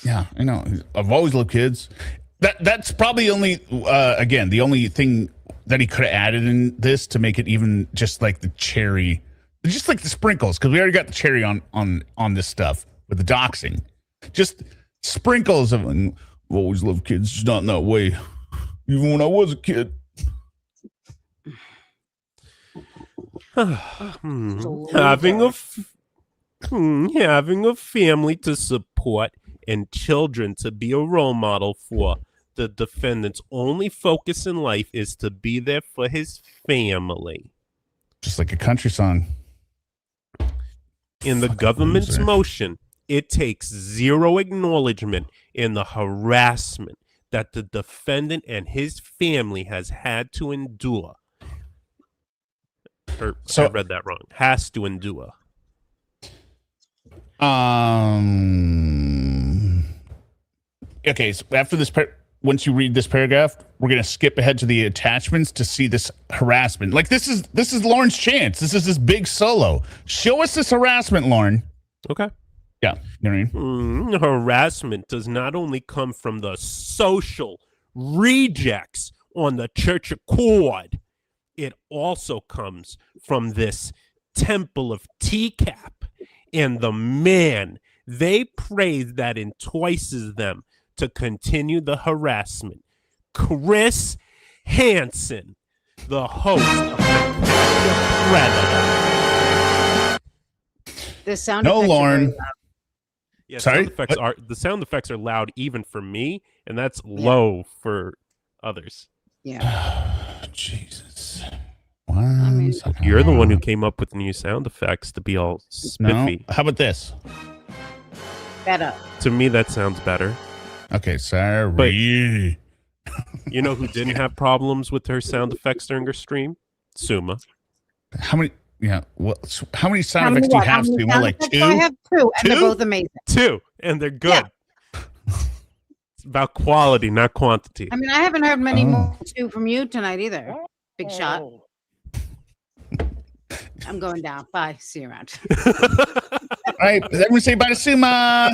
Yeah, I know. I've always loved kids. That's probably only, again, the only thing that he could have added in this to make it even just like the cherry, just like the sprinkles, because we already got the cherry on this stuff with the doxing. Just sprinkles of, I've always loved kids, just not in that way. Even when I was a kid. Having a family to support and children to be a role model for, the defendant's only focus in life is to be there for his family. Just like a country song. In the government's motion, it takes zero acknowledgement in the harassment that the defendant and his family has had to endure. I read that wrong. Has to endure. Okay, so after this, once you read this paragraph, we're gonna skip ahead to the attachments to see this harassment. Like this is Lorne's chance. This is his big solo. Show us this harassment, Lorne. Okay. Yeah, you know what I mean? Harassment does not only come from the social rejects on the church accord, it also comes from this temple of TCAP and the man they praise that entices them to continue the harassment. Chris Hansen, the host of the Predator. The sound no, Lorne. Yeah, sorry. The sound effects are loud even for me, and that's low for others. Yeah. Jesus. You're the one who came up with new sound effects to be all spiffy. No. How about this? Better. To me, that sounds better. Okay, sorry. But you know who didn't have problems with her sound effects during her stream? Suma. How many? Yeah. Well, how many sound effects do you have, Suma? Like two? I have two, and they're both amazing. Two, and they're good. Yeah. It's about quality, not quantity. I mean, I haven't heard many more from you tonight either. Big shot. I'm going down. Bye. See you around. All right. Everyone say bye to Suma.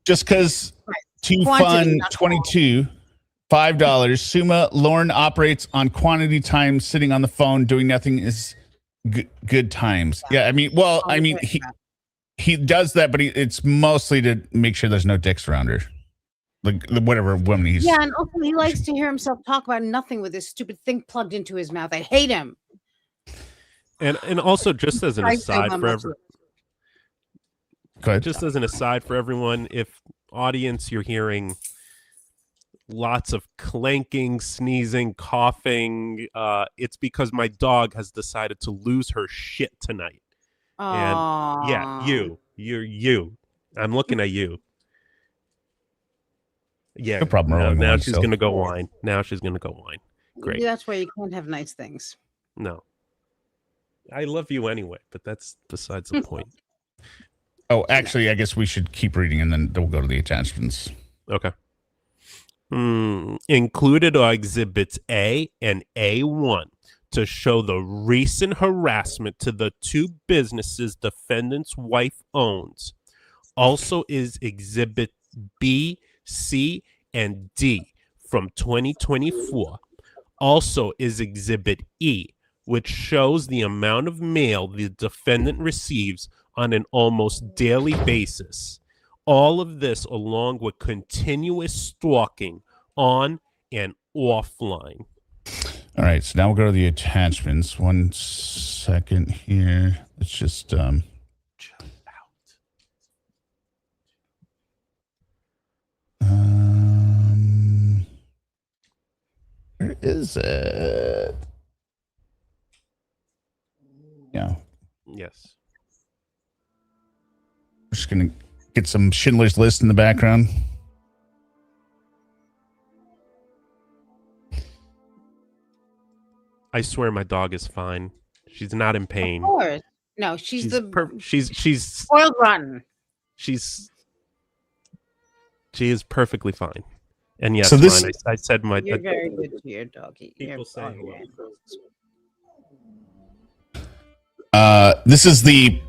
Just because Too Fun 22, $5. Suma, Lorne operates on quantity time, sitting on the phone, doing nothing is good times. Yeah, I mean, well, I mean, he does that, but it's mostly to make sure there's no dicks around her. Like whatever woman he's. Yeah, and also he likes to hear himself talk about nothing with this stupid thing plugged into his mouth. I hate him. And also, just as an aside for everyone. Go ahead. Just as an aside for everyone, if audience you're hearing lots of clanking, sneezing, coughing. It's because my dog has decided to lose her shit tonight. And yeah, you. I'm looking at you. Yeah, No problem. now she's gonna go whine. Now she's gonna go whine. Great. That's why you can't have nice things. No, I love you anyway, but that's besides the point. Oh, actually, I guess we should keep reading and then we'll go to the attachments. Okay. Included are Exhibits A and A1 to show the recent harassment to the two businesses defendant's wife owns. Also is Exhibit B, C, and D from 2024. Also is Exhibit E, which shows the amount of mail the defendant receives on an almost daily basis. All of this along with continuous stalking on and offline. All right, so now we'll go to the attachments. 1 second here. Let's just where is it? Yeah. Yes. We're just gonna get some Schindler's List in the background. I swear my dog is fine. She's not in pain. Of course. No, she's she's spoiled rotten. She is perfectly fine. And yes, so this, Ron, I said my. You're very good to your doggy. People say this is the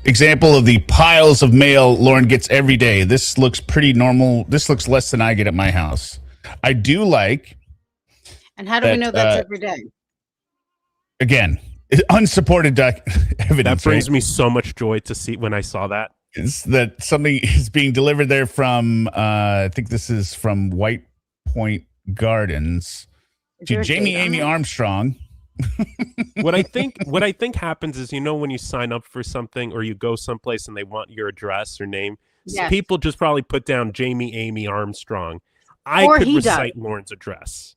example of the piles of mail Lorne gets every day. This looks pretty normal. This looks less than I get at my house. I do like. And how do we know that's every day? Again, unsupported evidence. That brings me so much joy to see when I saw that. Is that something is being delivered there from, I think this is from White Point Gardens to Jamie Amy Armstrong. What I think happens is, you know, when you sign up for something or you go someplace and they want your address or name, yes. People just probably put down Jamie Amy Armstrong. I could recite Lorne's address.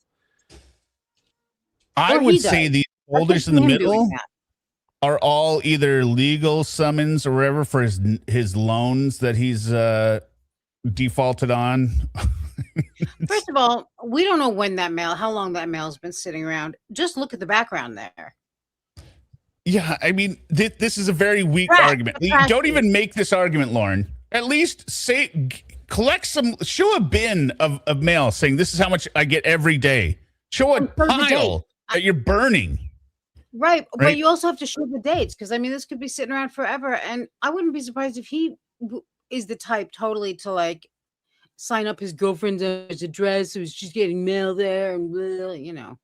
I would say the folders in the middle are all either legal summons or whatever for his loans that he's defaulted on. First of all, we don't know how long that mail's been sitting around. Just look at the background there. Yeah, I mean, this is a very weak argument. Don't even make this argument, Lorne. At least show a bin of mail saying this is how much I get every day. Show a pile that you're burning. Right, but you also have to show the dates because, I mean, this could be sitting around forever, and I wouldn't be surprised if he is the type totally to, like, sign up his girlfriend's address so she's getting mail there, and blah, you know.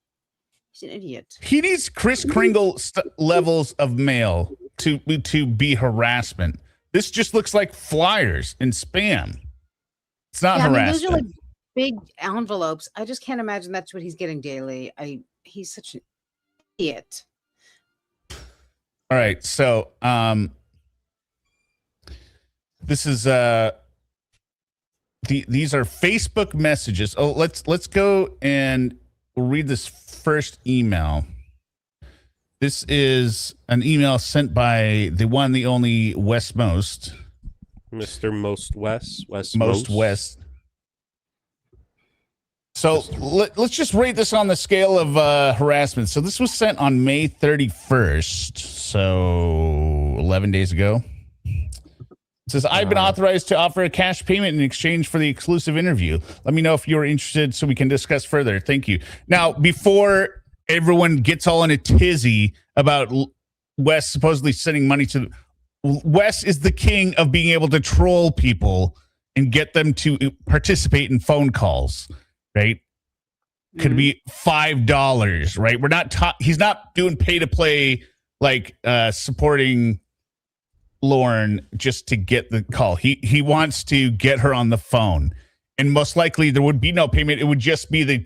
He's an idiot. He needs Kris Kringle levels of mail to be harassment. This just looks like flyers and spam. It's not harassment. I mean, those are like big envelopes. I just can't imagine that's what he's getting daily. He's such an idiot. All right, so this is these are Facebook messages. Oh, let's go and we'll read this first email. This is an email sent by the one, the only Westmost. Mr. Most West. Most West. So let's just rate this on the scale of harassment. So this was sent on May 31st, so 11 days ago. It says, I've been authorized to offer a cash payment in exchange for the exclusive interview. Let me know if you're interested so we can discuss further. Thank you. Now, before everyone gets all in a tizzy about Wes supposedly sending money to... Wes is the king of being able to troll people and get them to participate in phone calls. Right? Could be $5, right? We're not he's not doing pay to play like supporting Lorne just to get the call. He wants to get her on the phone. And most likely there would be no payment. It would just be the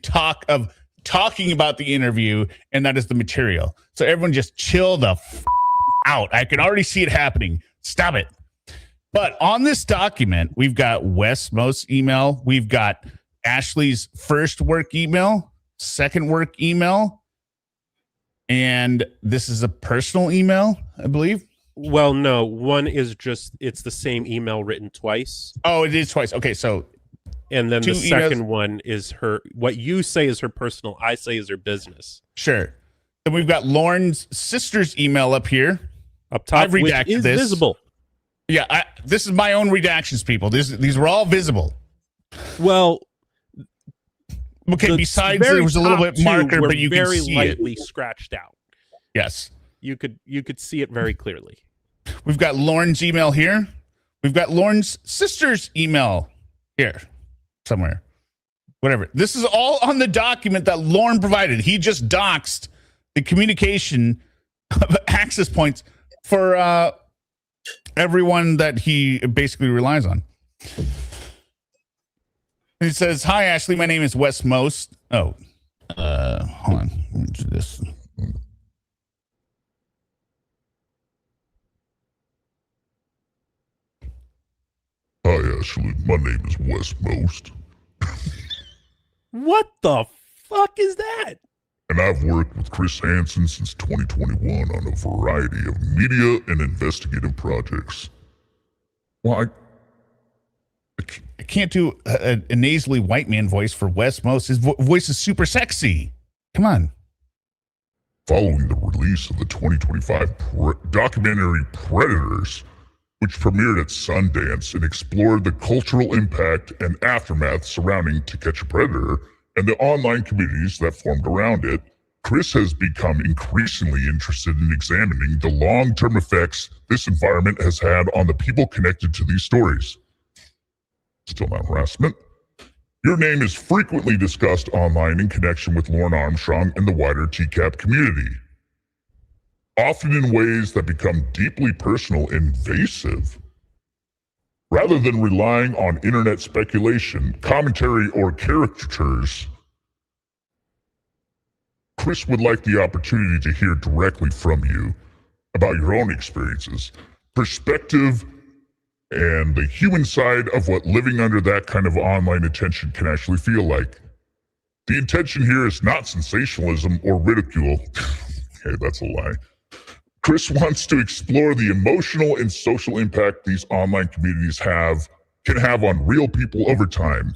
talking about the interview, and that is the material. So everyone just chill the out. I can already see it happening. Stop it. But on this document, we've got Westmost email, we've got Ashley's first work email, second work email, and this is a personal email, I believe. Well, no, one is just, it's the same email written twice. Oh, it is twice. Okay, so. And then the second one is her, what you say is her personal, I say is her business. Sure. Then we've got Lauren's sister's email up here. Up top, I've redacted which is this. visible. Yeah, this is my own redactions, people. These were all visible. Well, okay, besides there was a little bit marker, but you can see very lightly scratched out. Yes. You could see it very clearly. We've got Lauren's email here. We've got Lauren's sister's email here somewhere. Whatever. This is all on the document that Lorne provided. He just doxed the communication of access points for everyone that he basically relies on. He says, "Hi, Ashley. My name is Wes Most." Oh, hold on. Let me do this. Hi, Ashley. My name is Wes Most. What the fuck is that? And I've worked with Chris Hansen since 2021 on a variety of media and investigative projects. Well, I can't do a nasally white man voice for Wes Most. His voice is super sexy. Come on. Following the release of the 2025 documentary Predators, which premiered at Sundance and explored the cultural impact and aftermath surrounding To Catch a Predator and the online communities that formed around it, Chris has become increasingly interested in examining the long-term effects this environment has had on the people connected to these stories. Still not harassment. Your name is frequently discussed online in connection with Lorne Armstrong and the wider TCAP community, often in ways that become deeply personal and invasive. Rather than relying on internet speculation, commentary, or caricatures, Chris would like the opportunity to hear directly from you about your own experiences, perspective, and the human side of what living under that kind of online attention can actually feel like. The intention here is not sensationalism or ridicule. Okay, that's a lie. Chris wants to explore the emotional and social impact these online communities can have on real people over time,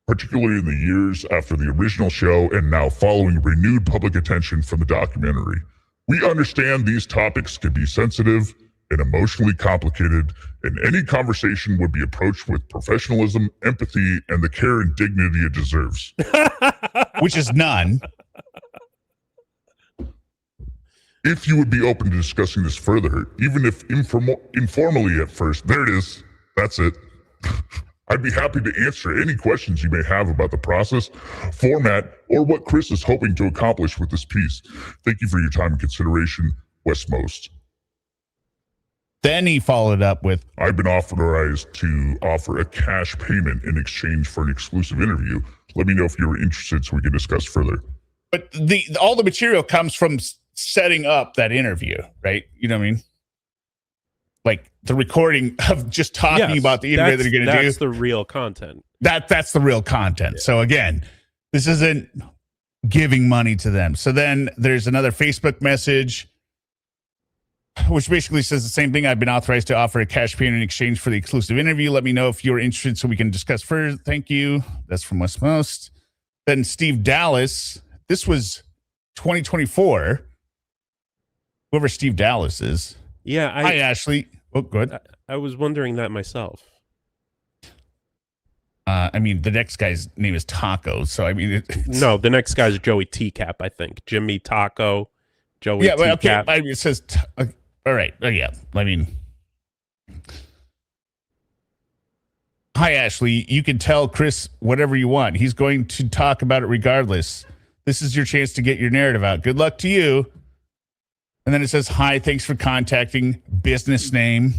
particularly in the years after the original show and now following renewed public attention from the documentary. We understand these topics can be sensitive and emotionally complicated, and any conversation would be approached with professionalism, empathy, and the care and dignity it deserves. Which is none. If you would be open to discussing this further, even if informally at first, there it is. That's it. I'd be happy to answer any questions you may have about the process, format, or what Chris is hoping to accomplish with this piece. Thank you for your time and consideration, Wes Most. Then he followed up with, I've been authorized to offer a cash payment in exchange for an exclusive interview. Let me know if you're interested so we can discuss further. But all the material comes from setting up that interview, right? You know what I mean? Like the recording of just talking about the interview that you're going to do. That's the real content. That's the real content. Yeah. So again, this isn't giving money to them. So then there's another Facebook message, which basically says the same thing. I've been authorized to offer a cash payment in exchange for the exclusive interview. Let me know if you're interested so we can discuss further. Thank you. That's from West Most. Then Steve Dallas. This was 2024. Whoever Steve Dallas is. Yeah. Hi, Ashley. Oh, good. I was wondering that myself. I mean, the next guy's name is Taco. So, I mean, no, the next guy's Joey TCAP, I think. Jimmy Taco, Joey TCAP. Okay. I mean, it says, all right. Yeah. I mean, hi, Ashley. You can tell Chris whatever you want. He's going to talk about it regardless. This is your chance to get your narrative out. Good luck to you. And then it says, hi, thanks for contacting. Business name.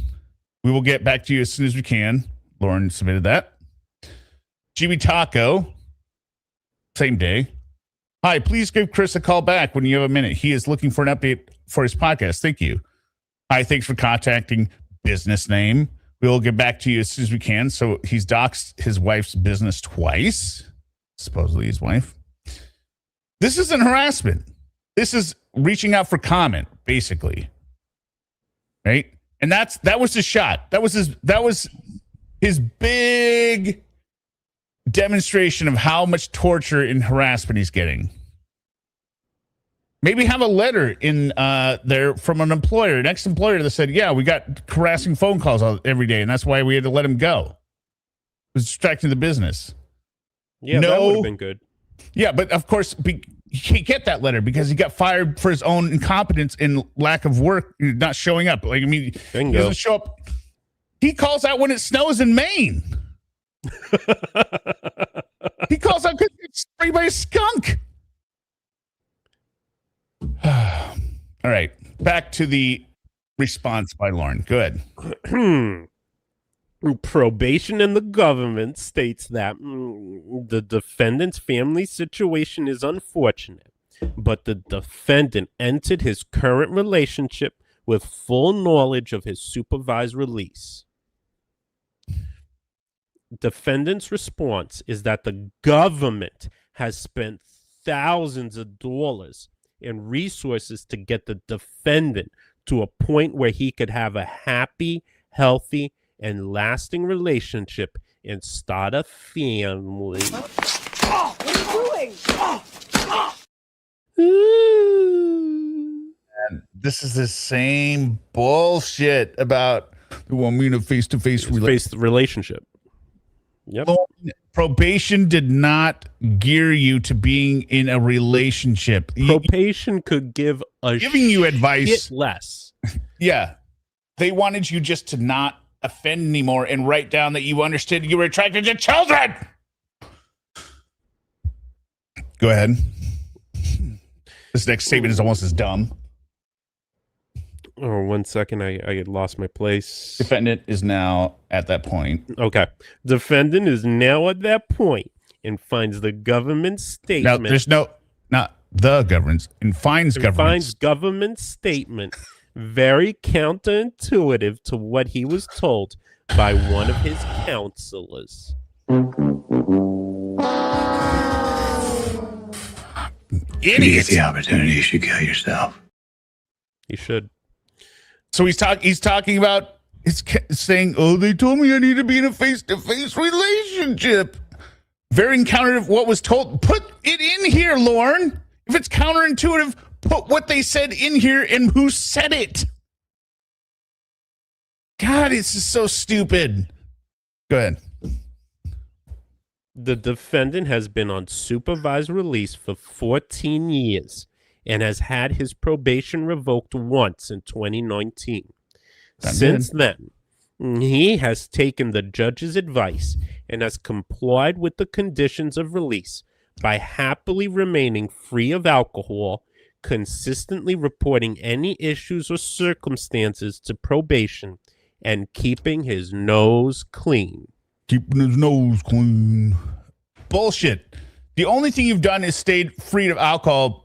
We will get back to you as soon as we can. Lauren submitted that. Jimmy Taco. Same day. Hi, please give Chris a call back when you have a minute. He is looking for an update for his podcast. Thank you. Hi, thanks for contacting. Business name. We'll get back to you as soon as we can. So he's doxed his wife's business twice, supposedly his wife. This isn't harassment. This is reaching out for comment, basically. Right? And that was his shot. That was his big demonstration of how much torture and harassment he's getting. Maybe have a letter in there from an employer, an ex-employer that said, yeah, we got harassing phone calls every day, and that's why we had to let him go. It was distracting the business. Yeah, that would have been good. Yeah, but of course, he can't get that letter because he got fired for his own incompetence and lack of work, not showing up. Like, I mean, Bingo. He doesn't show up. He calls out when it snows in Maine. He calls out because it's sprayed by a skunk. All right, back to the response by Lorne. Good. Probation and the government states that the defendant's family situation is unfortunate, but the defendant entered his current relationship with full knowledge of his supervised release. Defendant's response is that the government has spent thousands of dollars in resources to get the defendant to a point where he could have a happy, healthy, and lasting relationship and start a family. What are you doing? And this is the same bullshit about the one in a face-to-face relationship. Yep. Probation did not gear you to being in a relationship. Probation could give giving you advice less. Yeah. They wanted you just to not offend anymore and write down that you understood you were attracted to children. Go ahead. This next statement is almost as dumb. Oh, 1 second. I had lost my place. Defendant is now at that point. Okay. Defendant is now at that point and finds the government statement. Now, there's not the government, and finds government statement very counterintuitive to what he was told by one of his counselors. If you get the opportunity, you should kill yourself. You should. So he's talking about, it's saying, oh, they told me I need to be in a face-to-face relationship. Very counterintuitive what was told. Put it in here, Lorne. If it's counterintuitive, put what they said in here and who said it. God, it's just so stupid. Go ahead. The defendant has been on supervised release for 14 years and has had his probation revoked once in 2019. Since then, he has taken the judge's advice and has complied with the conditions of release by happily remaining free of alcohol, consistently reporting any issues or circumstances to probation, and keeping his nose clean. Keeping his nose clean. Bullshit. The only thing you've done is stayed free of alcohol,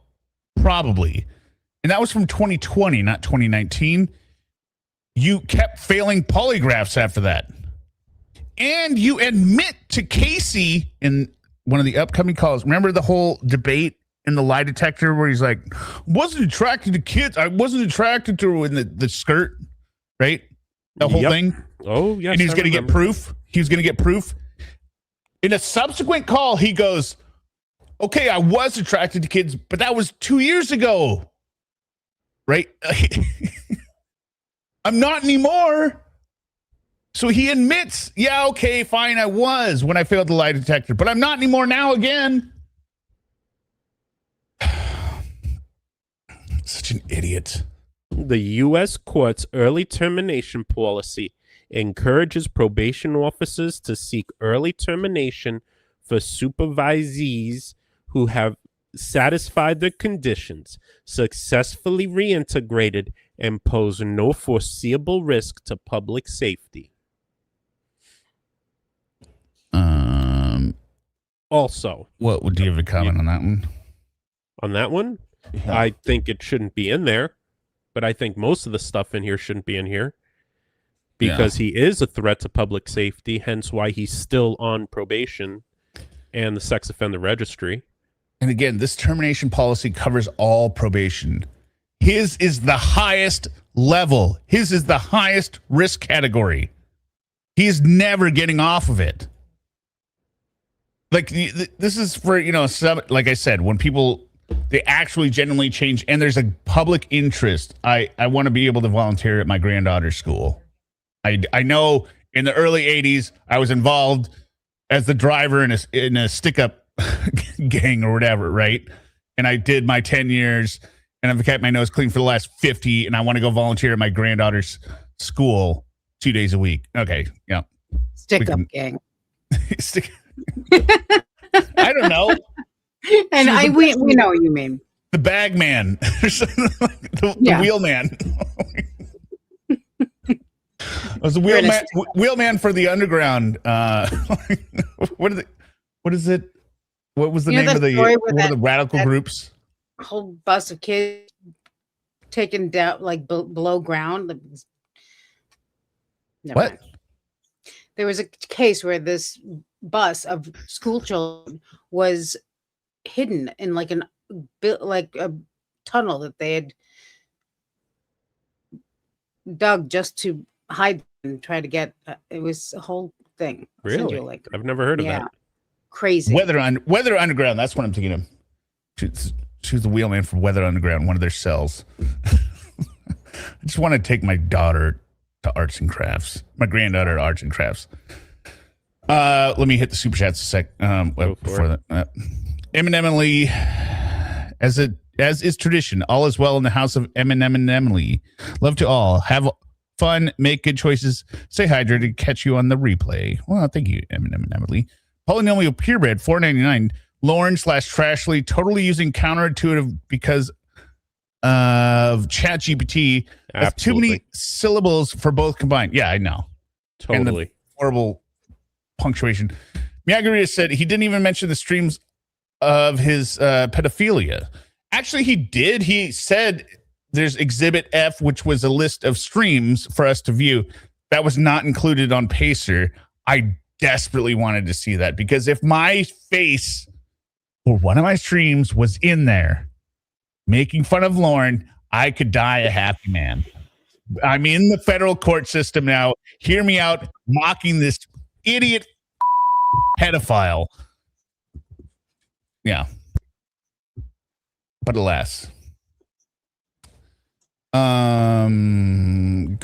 probably. And that was from 2020, not 2019. You kept failing polygraphs after that. And you admit to Casey in one of the upcoming calls. Remember the whole debate in the lie detector where he's like, wasn't attracted to kids. I wasn't attracted to her in the skirt, right? The whole thing. Oh, yes. And he's going to get proof. He was going to get proof. In a subsequent call, he goes, okay, I was attracted to kids, but that was 2 years ago. Right? I'm not anymore. So he admits, yeah, okay, fine, I was when I failed the lie detector, but I'm not anymore now again. Such an idiot. The U.S. court's early termination policy encourages probation officers to seek early termination for supervisees who have satisfied their conditions, successfully reintegrated, and pose no foreseeable risk to public safety. Also, what would you have a comment on that one? On that one, Yeah. I think it shouldn't be in there, but I think most of the stuff in here shouldn't be in here. because he is a threat to public safety, hence why he's still on probation and the sex offender registry. And again, this termination policy covers all probation. His is the highest level. His is the highest risk category. He's never getting off of it. Like, this is for, like I said, when people, they actually genuinely change and there's a public interest. I want to be able to volunteer at my granddaughter's school. I know in the early 80s, I was involved as the driver in a stick-up gang or whatever, right? And I did my 10 years and I've kept my nose clean for the last 50, and I want to go volunteer at my granddaughter's school 2 days a week. Okay, yeah. Stick-up gang. I don't know. And we know what you mean. The bag man. the wheel man. I was the wheelman for the underground. What is it? What was the name of the radical groups? Whole bus of kids taken down like below ground. What? There was a case where this bus of school children was hidden in like a tunnel that they had dug just to hide and try to get. It was a whole thing. Really? I've never heard of that. Crazy. Weather Underground. That's what I'm thinking of. She was the wheelman for Weather Underground, one of their cells. I just want to take my daughter to arts and crafts. My granddaughter to arts and crafts. Let me hit the super chats a sec. Before that, Eminem and Lee, as is tradition, all is well in the house of Eminem and Emily. Love to all. Have fun, make good choices, stay hydrated, catch you on the replay. Well, thank you, Eminem and Emily. Polynomial purebred, $4.99. Lorne/Trashly, totally using counterintuitive because of ChatGPT. That's too many syllables for both combined. Yeah, I know. Totally. And the horrible punctuation. Miyagiri said he didn't even mention the streams of his pedophilia. Actually, he did. He said there's Exhibit F, which was a list of streams for us to view. That was not included on Pacer. I desperately wanted to see that because if my face or one of my streams was in there making fun of Lorne, I could die a happy man. I'm in the federal court system now. Hear me out, mocking this idiot pedophile. Yeah. But alas. Go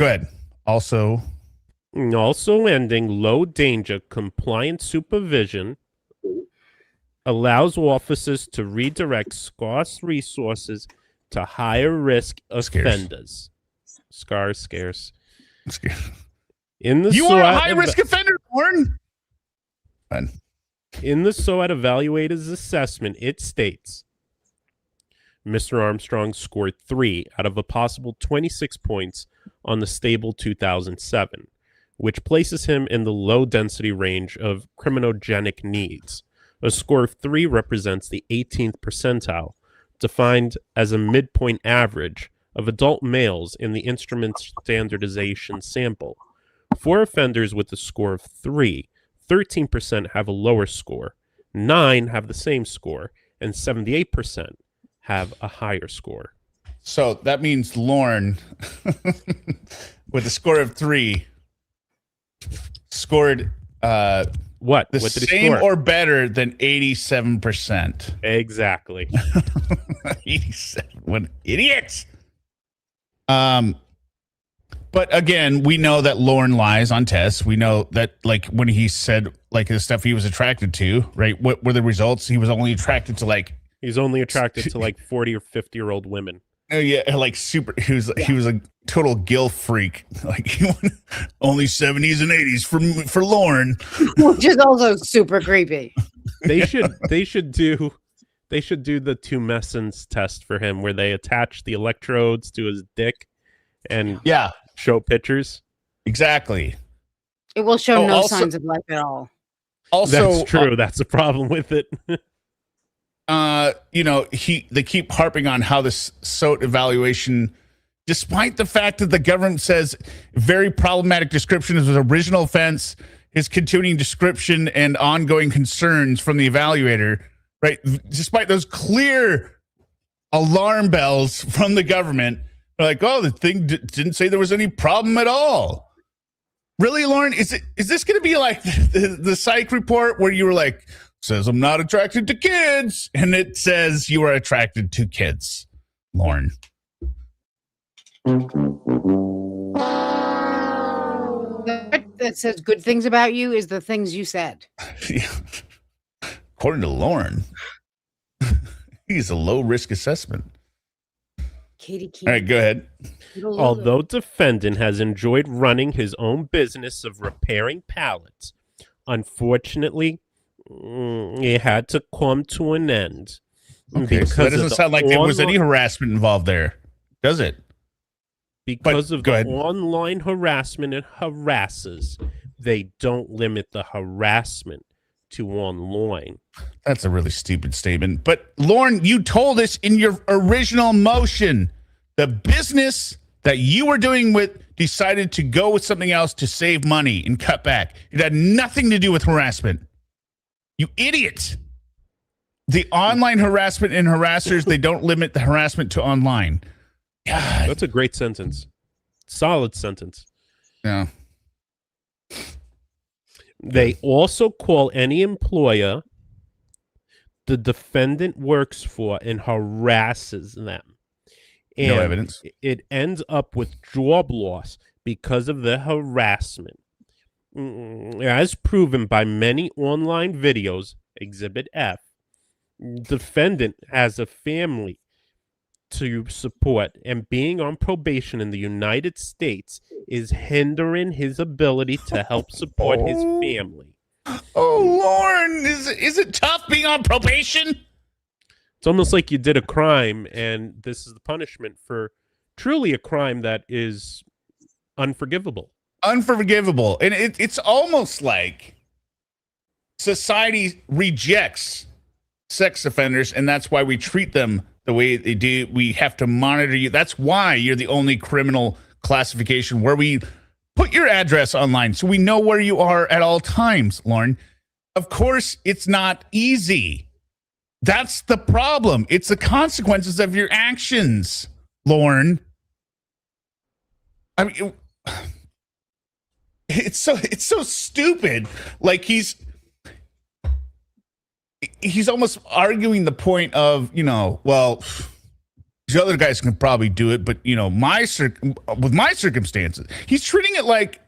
ahead. Also ending low danger compliant supervision allows officers to redirect scarce resources to higher risk offenders. Scarce. You are a high risk offender, Lorne. In the SOAT evaluator's assessment, it states Mr. Armstrong scored 3 out of a possible 26 points on the stable 2007, which places him in the low density range of criminogenic needs. A score of 3 represents the 18th percentile, defined as a midpoint average of adult males in the instrument standardization sample. For offenders with a score of 3, 13% have a lower score, 9 have the same score, and 78% have a higher score. So that means Lorne, with a score of 3, scored what? The what did same he score? or better than 87%. Exactly. 87. What idiots! But again, we know that Lorne lies on tests. We know that, like, when he said, like, the stuff he was attracted to, right? What were the results? He was only attracted to, like... He's only attracted to, like, 40 or 50-year-old women. Oh, yeah, like, super... He was a total gilf freak. Like, only 70s and 80s for Lorne. Which is also super creepy. They should do the tumescence test for him, where they attach the electrodes to his dick and show pictures. Exactly. It will show no signs of life at all. Also, that's true. That's the problem with it. They keep harping on how this SOAT evaluation despite the fact that the government says very problematic description of his original offense, his continuing description, and ongoing concerns from the evaluator, right? Despite those clear alarm bells from the government, they're like, oh, the thing didn't say there was any problem at all. Really, Lorne? Is this going to be like the psych report where you were like, says I'm not attracted to kids, and it says you are attracted to kids, Lorne? That says good things about you is the things you said. According to Lorne, he's a low-risk assessment. Katie. All right, go ahead. Although defendant has enjoyed running his own business of repairing pallets, unfortunately, it had to come to an end. Okay, so that doesn't sound like there was any harassment involved there, does it? Because of the online harassment and harassers, they don't limit the harassment to online. That's a really stupid statement. But Lorne, you told us in your original motion, the business that you were doing decided to go with something else to save money and cut back. It had nothing to do with harassment. You idiot. The online harassment and harassers, they don't limit the harassment to online. God. That's a great sentence. Solid sentence. Yeah. They also call any employer the defendant works for and harasses them. And no evidence. It ends up with job loss because of the harassment. As proven by many online videos, Exhibit F, defendant has a family to support, and being on probation in the United States is hindering his ability to help support his family. Oh, Lorne, is it tough being on probation? It's almost like you did a crime, and this is the punishment for truly a crime that is unforgivable. Unforgivable. And it's almost like society rejects sex offenders, and that's why we treat them the way they do. We have to monitor you. That's why you're the only criminal classification where we put your address online so we know where you are at all times, Lorne. Of course, it's not easy. That's the problem. It's the consequences of your actions, Lorne. I mean, it's so stupid. Like he's almost arguing the point of, well, these other guys can probably do it, but with my circumstances, he's treating it like,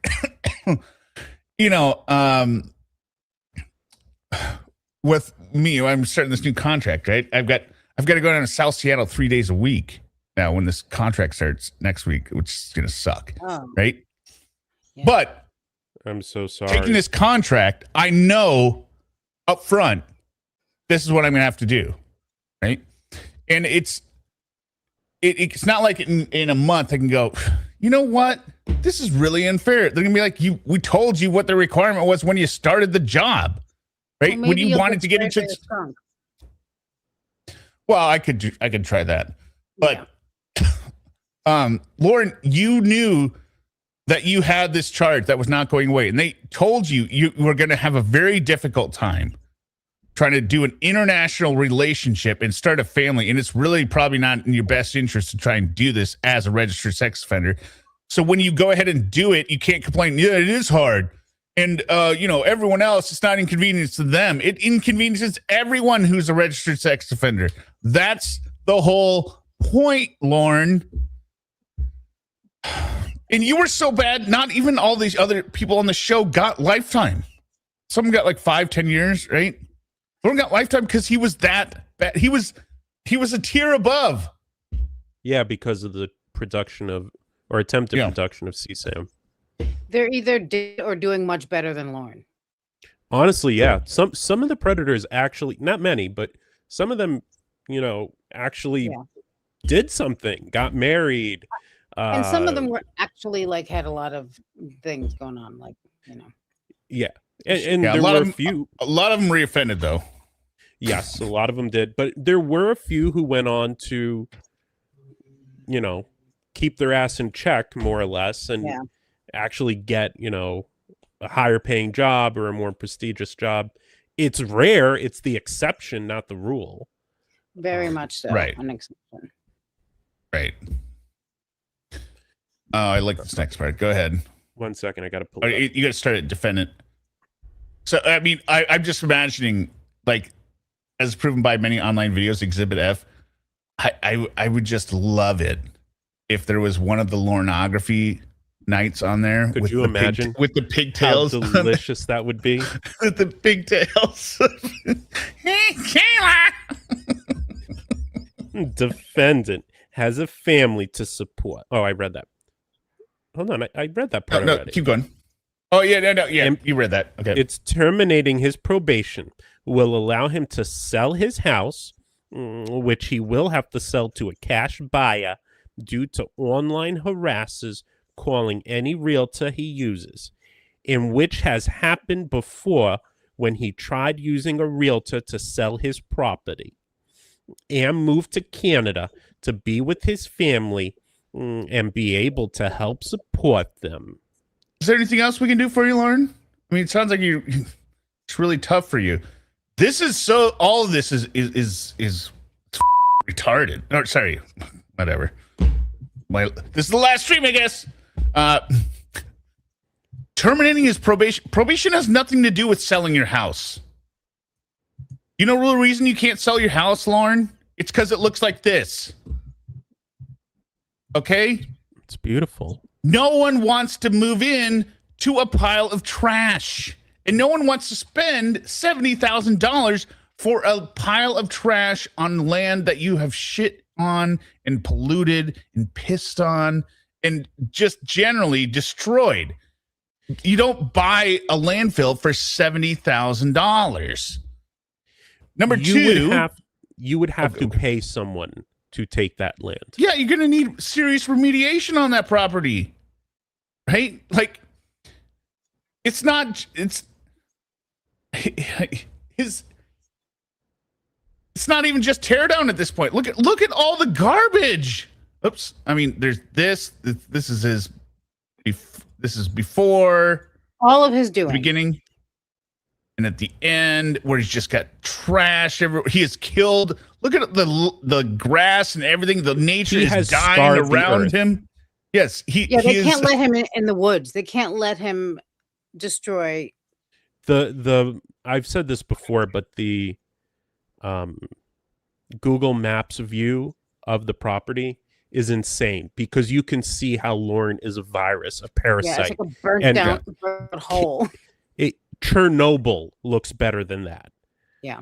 with me, I'm starting this new contract, right? I've got to go down to South Seattle 3 days a week now when this contract starts next week, which is going to suck, right? Yeah. But I'm so sorry. Taking this contract, I know up front, this is what I'm going to have to do, right? And it's not like in a month I can go, you know what? This is really unfair. They're going to be like, we told you what the requirement was when you started the job, right? Well, when you wanted to get into Well, I could try that. But Lauren, you knew that you had this charge that was not going away, and they told you were going to have a very difficult time trying to do an international relationship and start a family, and it's really probably not in your best interest to try and do this as a registered sex offender. So when you go ahead and do it, you can't complain. Yeah, it is hard. And, everyone else, it's not inconvenience to them. It inconveniences everyone who's a registered sex offender. That's the whole point, Lorne. And you were so bad, not even all these other people on the show got lifetime. Some got like 5-10 years, right? Lorne got lifetime because he was that bad. He was a tier above. Yeah, because of the production of, or attempted production of CSAM. They're either did or doing much better than Lorne. Honestly, yeah. Some of the predators actually, not many, but some of them, actually did something, got married. And some of them were actually had a lot of things going on, Yeah. And there were a few. A lot of them reoffended, though. Yes, a lot of them did. But there were a few who went on to, keep their ass in check, more or less, and actually get, a higher paying job or a more prestigious job. It's rare. It's the exception, not the rule. Very much so. Right. An exception. Right. Oh, I like this next part. Go ahead. 1 second. I got to pull it up. You got to start at defendant. So, I mean, I'm just imagining, like, as proven by many online videos, Exhibit F, I would just love it if there was one of the Lornography nights on there. Could you imagine with the pigtails? How delicious that would be. With the pigtails. Hey, Kayla! Defendant has a family to support. Oh, I read that. Hold on, I read that part already. Keep going. Oh, yeah, yeah, you read that. Okay. It's terminating his probation will allow him to sell his house, which he will have to sell to a cash buyer due to online harassers calling any realtor he uses, in which has happened before when he tried using a realtor to sell his property. And moved to Canada to be with his family and be able to help support them. Is there anything else we can do for you, Lauren? I mean, it sounds like it's really tough for you. This is so. All of this is retarded. Or sorry, whatever. This is the last stream, I guess. Terminating his probation. Probation has nothing to do with selling your house. You know the reason you can't sell your house, Lauren? It's because it looks like this. Okay? It's beautiful. No one wants to move in to a pile of trash. And no one wants to spend $70,000 for a pile of trash on land that you have shit on and polluted and pissed on and just generally destroyed. You don't buy a landfill for $70,000. Number two, you would have to pay someone to take that land. Yeah, you're going to need serious remediation on that property. Right? Like, it's not even just tear down at this point. Look at all the garbage. Oops. I mean, there's this is before all of his doing. The beginning. And at the end, where he's just got trash everywhere, he is killed. Look at the grass and everything. The nature is dying around him. Yes, they can't let him in the woods. They can't let him destroy. I've said this before, but the Google Maps view of the property is insane because you can see how Lorne is a virus, a parasite. Yeah, it's like a burnt down hole. Chernobyl looks better than that. Yeah.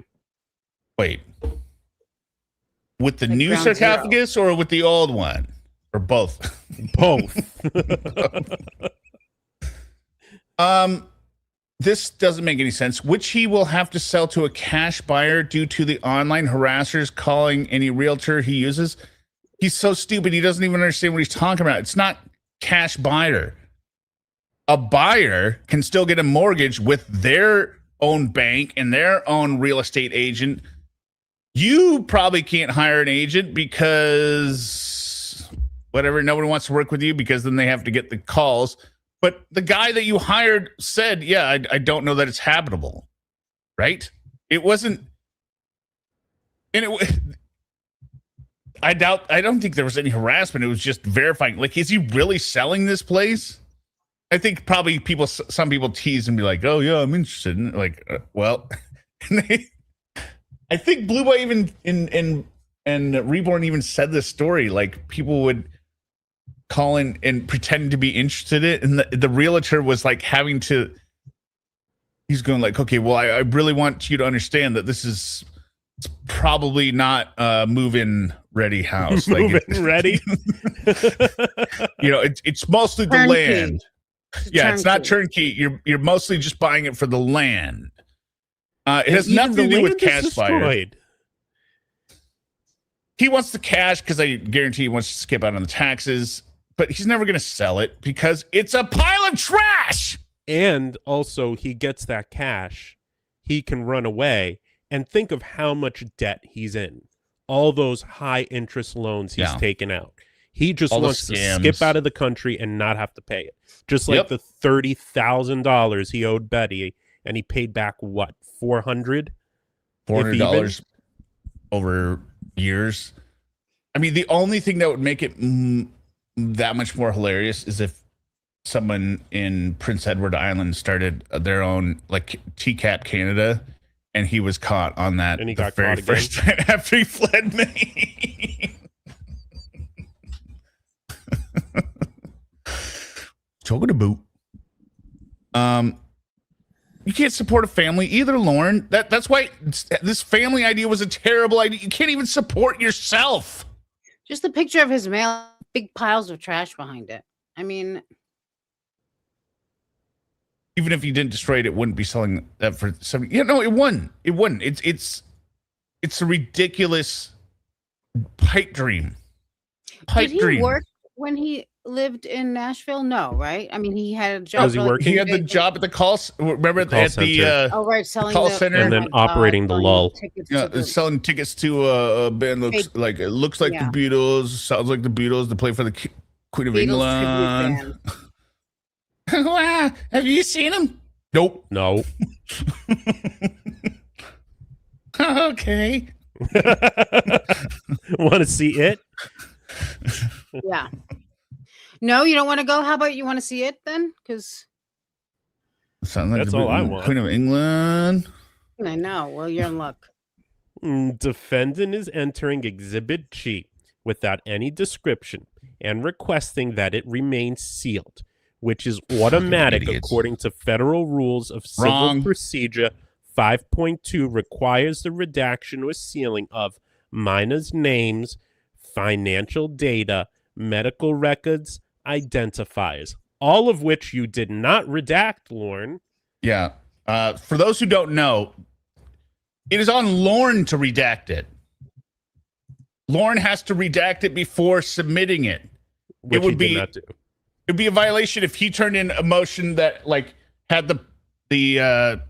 Wait. With the new sarcophagus or with the old one? Or both? Both. This doesn't make any sense. Which he will have to sell to a cash buyer due to the online harassers calling any realtor he uses. He's so stupid. He doesn't even understand what he's talking about. It's not cash buyer. A buyer can still get a mortgage with their own bank and their own real estate agent. You probably can't hire an agent because whatever, nobody wants to work with you because then they have to get the calls. But the guy that you hired said, yeah, I don't know that it's habitable, right? It wasn't, and I don't think there was any harassment. It was just verifying, like, is he really selling this place? I think probably some people tease and be like, oh yeah, I'm interested in it. Like, well, I think Blue Boy even and Reborn even said this story. Like, people would call in and pretend to be interested in it, and the realtor was like he's going like, okay, well, I really want you to understand that it's probably not a move-in ready house. Like, move-in ready? It's mostly the land. Yeah, it's not turnkey. You're mostly just buying it for the land. It has nothing to do with cash buyer. He wants the cash because I guarantee he wants to skip out on the taxes, but he's never going to sell it because it's a pile of trash. And also, he gets that cash, he can run away, and think of how much debt he's in. All those high interest loans he's taken out. He just All the wants to scams. skip out of the country and not have to pay it. Just like the $30,000 he owed Betty, and he paid back what, $400? $400 over years. I mean, the only thing that would make it that much more hilarious is if someone in Prince Edward Island started their own like TCAP Canada, and he was caught on that and he the got very caught first time after he fled Maine. Talking about you can't support a family either, Lorne. That's why this family idea was a terrible idea. You can't even support yourself. Just the picture of his mail, big piles of trash behind it. I mean, even if you didn't destroy it, it wouldn't be selling that for some. Yeah, no, it wouldn't. It wouldn't. It's a ridiculous pipe dream. Did he work when he lived in Nashville? No, right? I mean, he had a job. Was he working? He had the job at the call. Remember call at the oh right, selling call center, and then operating the lull. Yeah, selling tickets to a band looks like the Beatles. Sounds like the Beatles to play for the Queen of England. Wow, have you seen him? Nope. No. Okay. Want to see it? Yeah. No, you don't want to go. How about you want to see it then? Because that's all I want. Queen of England. I know. Well, you're in luck. Defendant is entering Exhibit G without any description and requesting that it remain sealed, which is automatic according to federal rules of civil procedure. 5.2 requires the redaction or sealing of minors' names, financial data, medical records, identifiers, all of which you did not redact, Lorne. Yeah. For those who don't know, it is on Lorne to redact it. Lorne has to redact it before submitting it. Which he did not do. It'd be a violation if he turned in a motion that like had the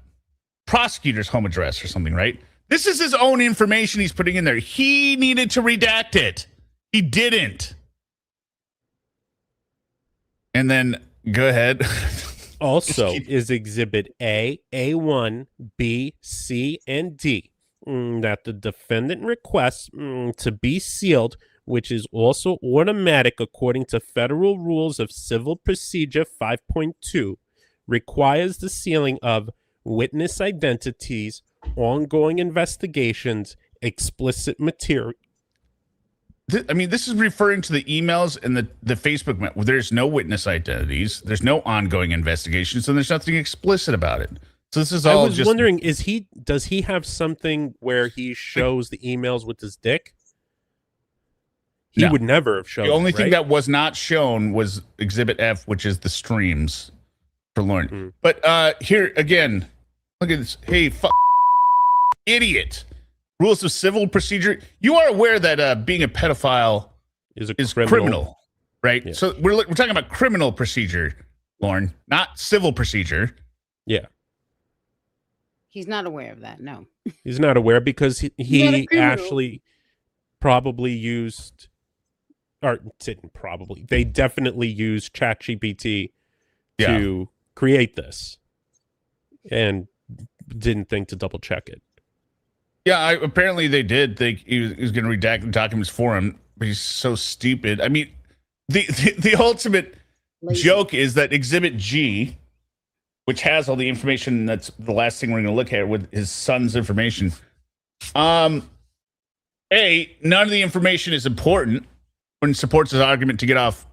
prosecutor's home address or something, right? This is his own information he's putting in there. He needed to redact it. He didn't. And then go ahead. Also is Exhibit A, A1, B, C, and D that the defendant requests to be sealed, which is also automatic according to federal rules of civil procedure 5.2, requires the sealing of witness identities, ongoing investigations, explicit material. I mean, this is referring to the emails and the Facebook. There's no witness identities. There's no ongoing investigations, and there's nothing explicit about it. So this is all. I was wondering, does he have something where he shows the emails with his dick? He would never have shown. The only thing right? that was not shown was Exhibit F, which is the streams for Lorne. But here again, look at this. Hey, idiot. Rules of civil procedure. You are aware that being a pedophile is criminal, right? Yeah. So we're talking about criminal procedure, Lorne, not civil procedure. Yeah. He's not aware of that. No. He's not aware because he actually probably used, or didn't probably. They definitely used ChatGPT to create this and didn't think to double check it. Yeah, apparently they did think he was going to redact the documents for him, but he's so stupid. I mean, the ultimate joke is that Exhibit G, which has all the information, that's the last thing we're going to look at with his son's information. None of the information is important when it supports his argument to get off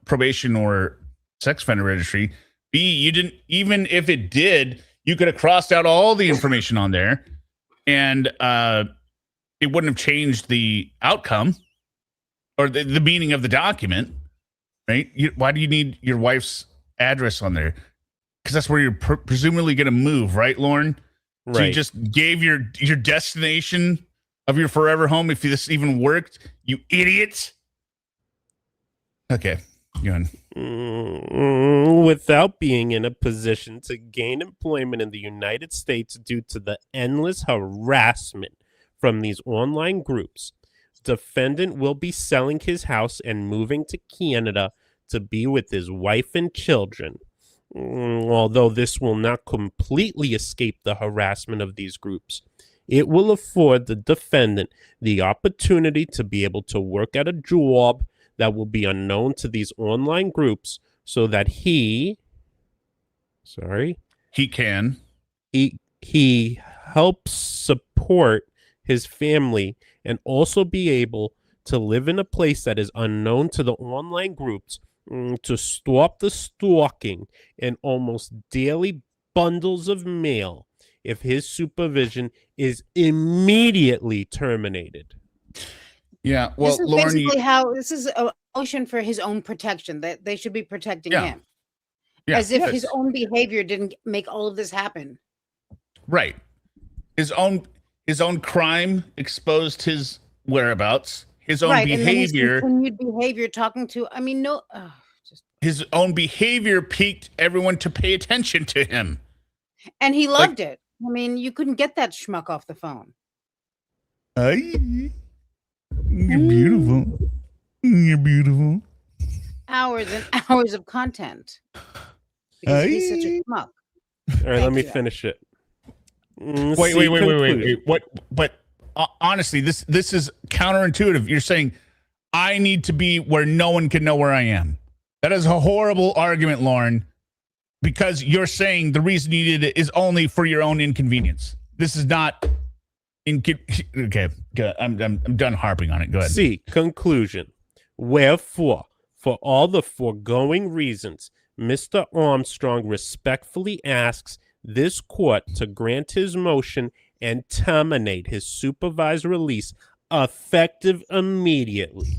probation or sex offender registry. B, you didn't, even if it did, you could have crossed out all the information on there. And it wouldn't have changed the outcome or the meaning of the document, right? Why do you need your wife's address on there? Because that's where you're presumably going to move, right, Lorne? Right. So you just gave your destination of your forever home if this even worked, you idiot. Okay, go on. Without being in a position to gain employment in the United States due to the endless harassment from these online groups, defendant will be selling his house and moving to Canada to be with his wife and children. Although this will not completely escape the harassment of these groups, it will afford the defendant the opportunity to be able to work at a job that will be unknown to these online groups so that he helps support his family and also be able to live in a place that is unknown to the online groups to stop the stalking and almost daily bundles of mail if his supervision is immediately terminated. Yeah, well, this is Lorne, basically how this is a motion for his own protection, that they should be protecting him. Yeah, as if his own behavior didn't make all of this happen. Right. His own crime exposed his whereabouts. His own behavior, and his continued behavior, talking to. I mean, no. His own behavior piqued everyone to pay attention to him, and he loved it. I mean, you couldn't get that schmuck off the phone. You're beautiful. You're beautiful. Hours and hours of content. Because he's such a schmuck. All right, let me finish it. Wait. What? But honestly, this is counterintuitive. You're saying I need to be where no one can know where I am. That is a horrible argument, Lorne, because you're saying the reason you did it is only for your own inconvenience. This is not. Okay, I'm done harping on it. Go ahead. C. Conclusion. Wherefore, for all the foregoing reasons, Mr. Armstrong respectfully asks this court to grant his motion and terminate his supervised release effective immediately.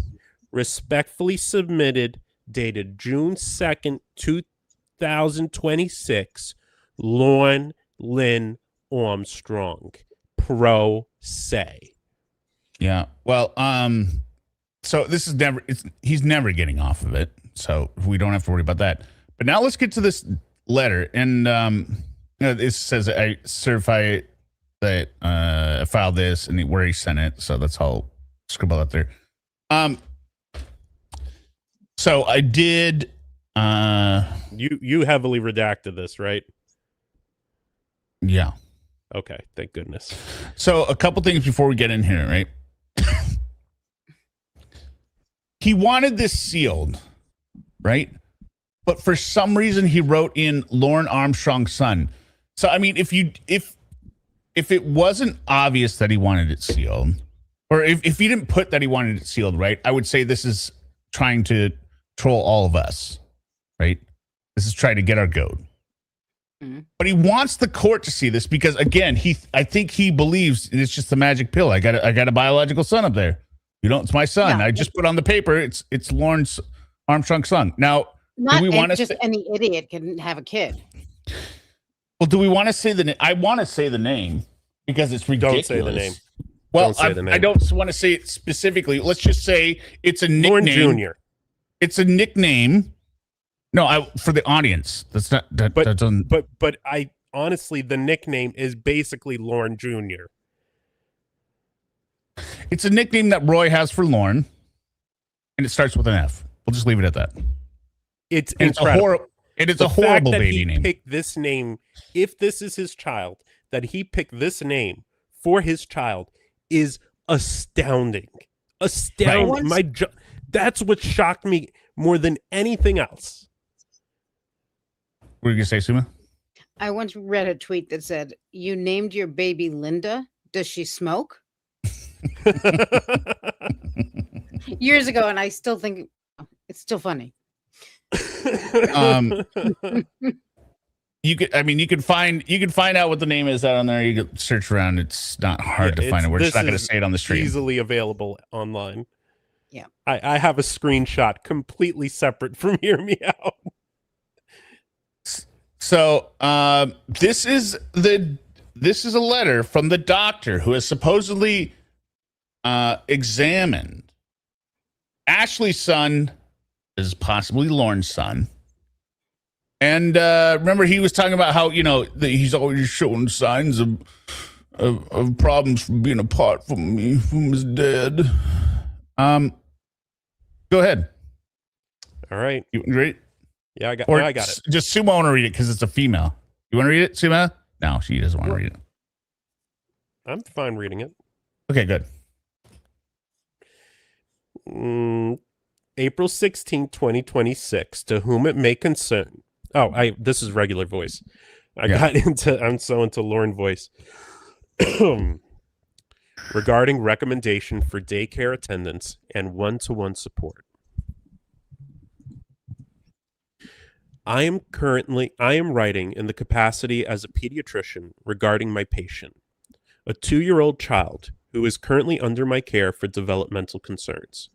Respectfully submitted, dated June 2nd, 2026, Lorne Lynn Armstrong, pro se. Yeah. Well, so this is he's never getting off of it. So we don't have to worry about that. But now let's get to this letter. And it says I certify that I filed this and where he sent it. So that's all scribbled out there. So I did. You heavily redacted this, right? Yeah. Okay. Thank goodness. So a couple things before we get in here, right? He wanted this sealed, right? But for some reason he wrote in Lorne Armstrong's son. So I mean, if it wasn't obvious that he wanted it sealed, or if he didn't put that he wanted it sealed, right? I would say this is trying to troll all of us, right? This is trying to get our goat. Mm-hmm. But he wants the court to see this because again, I think he believes it's just the magic pill. I got a biological son up there. It's my son. Yeah. I just put on the paper. It's Lorne Armstrong's son. Now, not do we want to just any idiot can have a kid. Well, do we want to say the name? I want to say the name because it's ridiculous. Don't say the name. Well, I don't want to say it specifically. Let's just say it's a nickname. Lorne Jr. It's a nickname. No, for the audience. That's not. That doesn't. But I honestly, the nickname is basically Lorne Jr. It's a nickname that Roy has for Lorne, and it starts with an F. We'll just leave it at that. It's incredible. It's a horrible baby name. Picked this name, if this is his child, that he picked this name for his child is astounding. Astounding. Right. That's what shocked me more than anything else. What were you gonna say, Suma? I once read a tweet that said, "You named your baby Linda. Does she smoke?" Years ago, and I still think it's still funny. You can find out what the name is out on there. You can search around. It's not hard to find it. We're just not going to say it on the stream. Easily available online. Yeah, I have a screenshot completely separate from HearMeowt. So this is a letter from the doctor who has supposedly examined Ashley's son, is possibly Lorne's son. And remember, he was talking about how, he's always showing signs of problems from being apart from me, from his dad. Go ahead. All right. You read it? Yeah, I got it. Just Sumo want to read it because it's a female. You want to read it, Sumo? No, she doesn't want to read it. I'm fine reading it. Okay, good. April 16, 2026. To whom it may concern. This is regular voice. I'm so into Lorne voice. Regarding recommendation for daycare attendance and one-to-one support. I am writing in the capacity as a pediatrician regarding my patient, a 2-year-old child who is currently under my care for developmental concerns.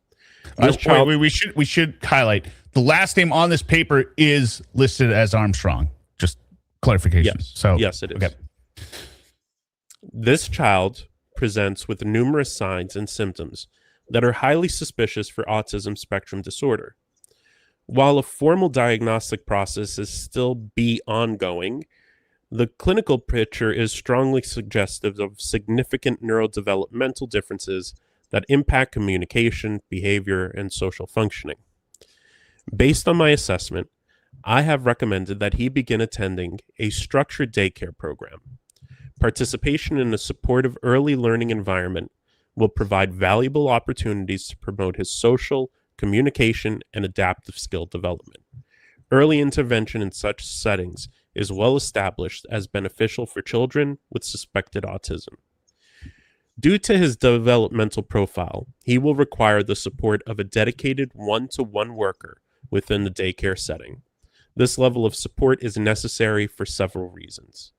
We should highlight the last name on this paper is listed as Armstrong. Just clarification. Yes, it is. Okay. This child presents with numerous signs and symptoms that are highly suspicious for autism spectrum disorder. While a formal diagnostic process is still ongoing, the clinical picture is strongly suggestive of significant neurodevelopmental differences that impact communication, behavior, and social functioning. Based on my assessment, I have recommended that he begin attending a structured daycare program. Participation in a supportive early learning environment will provide valuable opportunities to promote his social, communication, and adaptive skill development. Early intervention in such settings is well established as beneficial for children with suspected autism. Due to his developmental profile, he will require the support of a dedicated one-to-one worker within the daycare setting. This level of support is necessary for several reasons.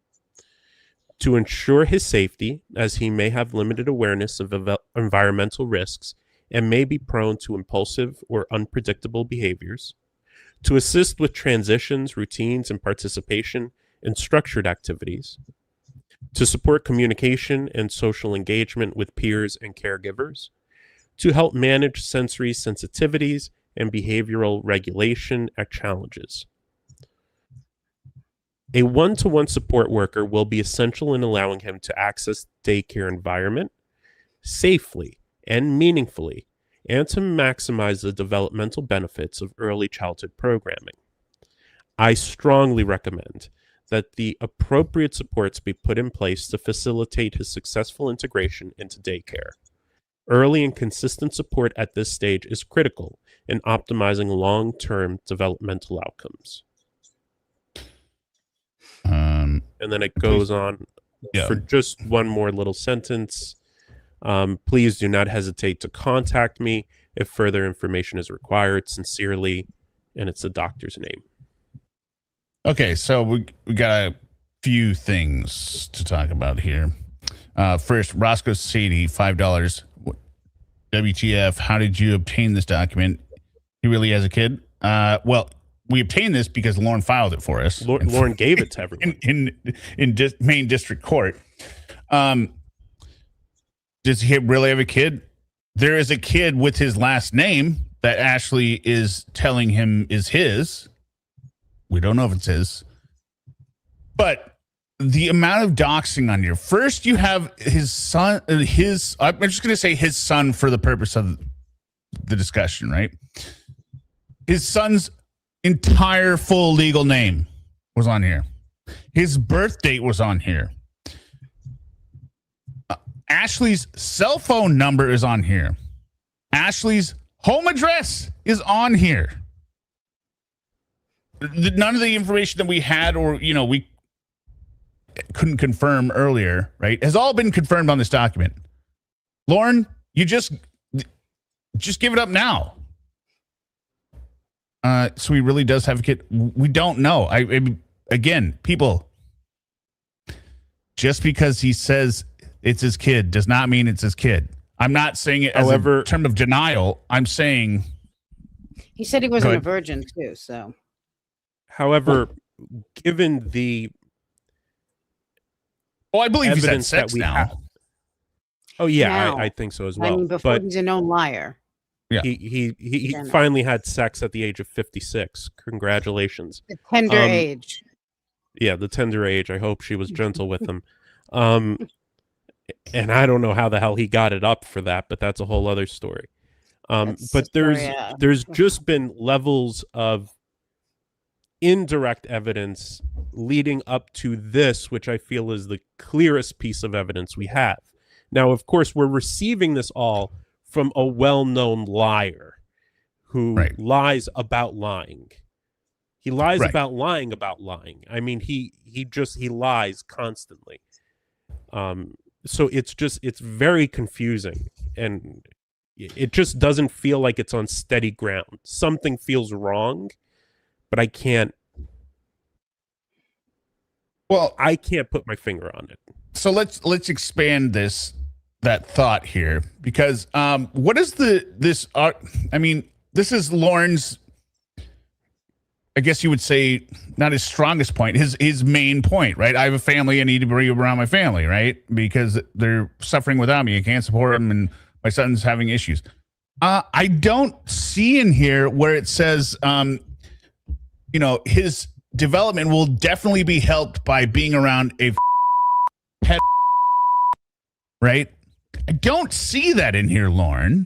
To ensure his safety, as he may have limited awareness of environmental risks and may be prone to impulsive or unpredictable behaviors. To assist with transitions, routines, and participation in structured activities. To support communication and social engagement with peers and caregivers. To help manage sensory sensitivities and behavioral regulation at challenges. A one-to-one support worker will be essential in allowing him to access daycare environment safely and meaningfully, and to maximize the developmental benefits of early childhood programming. I strongly recommend that the appropriate supports be put in place to facilitate his successful integration into daycare. Early and consistent support at this stage is critical in optimizing long-term developmental outcomes. And then it goes on for just one more little sentence. Please do not hesitate to contact me if further information is required. Sincerely, and it's the doctor's name. Okay, so we got a few things to talk about here. First, Roscoe Sadie, $5. WTF, how did you obtain this document? He really has a kid? Well, we obtained this because Lorne filed it for us. Lorne gave it to everyone. in Maine District Court. Does he really have a kid? There is a kid with his last name that Ashley is telling him is his. We don't know if it's his. But the amount of doxing on here. First, you have his son, I'm just going to say his son for the purpose of the discussion, right? His son's entire full legal name was on here. His birth date was on here. Ashley's cell phone number is on here. Ashley's home address is on here. None of the information that we had or, we couldn't confirm earlier, right, has all been confirmed on this document. Lorne, you just give it up now. So he really does have a kid. We don't know. Again, people, just because he says it's his kid does not mean it's his kid. I'm not saying it as a term of denial. I'm saying he said he wasn't a virgin too. So, however, given the I believe he's had sex now. I think so as well. I mean, before he's a known liar. Yeah, he finally had sex at the age of 56. Congratulations. The tender age. Yeah, the tender age. I hope she was gentle with him. And I don't know how the hell he got it up for that, but that's a whole other story. But there's just been levels of indirect evidence leading up to this, which I feel is the clearest piece of evidence we have. Now, of course, we're receiving this all from a well-known liar who lies about lying. He lies about lying about lying. I mean, he lies constantly. So it's very confusing, and it just doesn't feel like it's on steady ground. Something feels wrong, but I can't put my finger on it. So let's expand that thought here, because what is this is Lorne's, I guess you would say, not his strongest point, his main point, right? I have a family, I need to bring around my family, right? Because they're suffering without me. I can't support them, and my son's having issues. I don't see in here where it says, his development will definitely be helped by being around a pet, right? I don't see that in here, Lorne.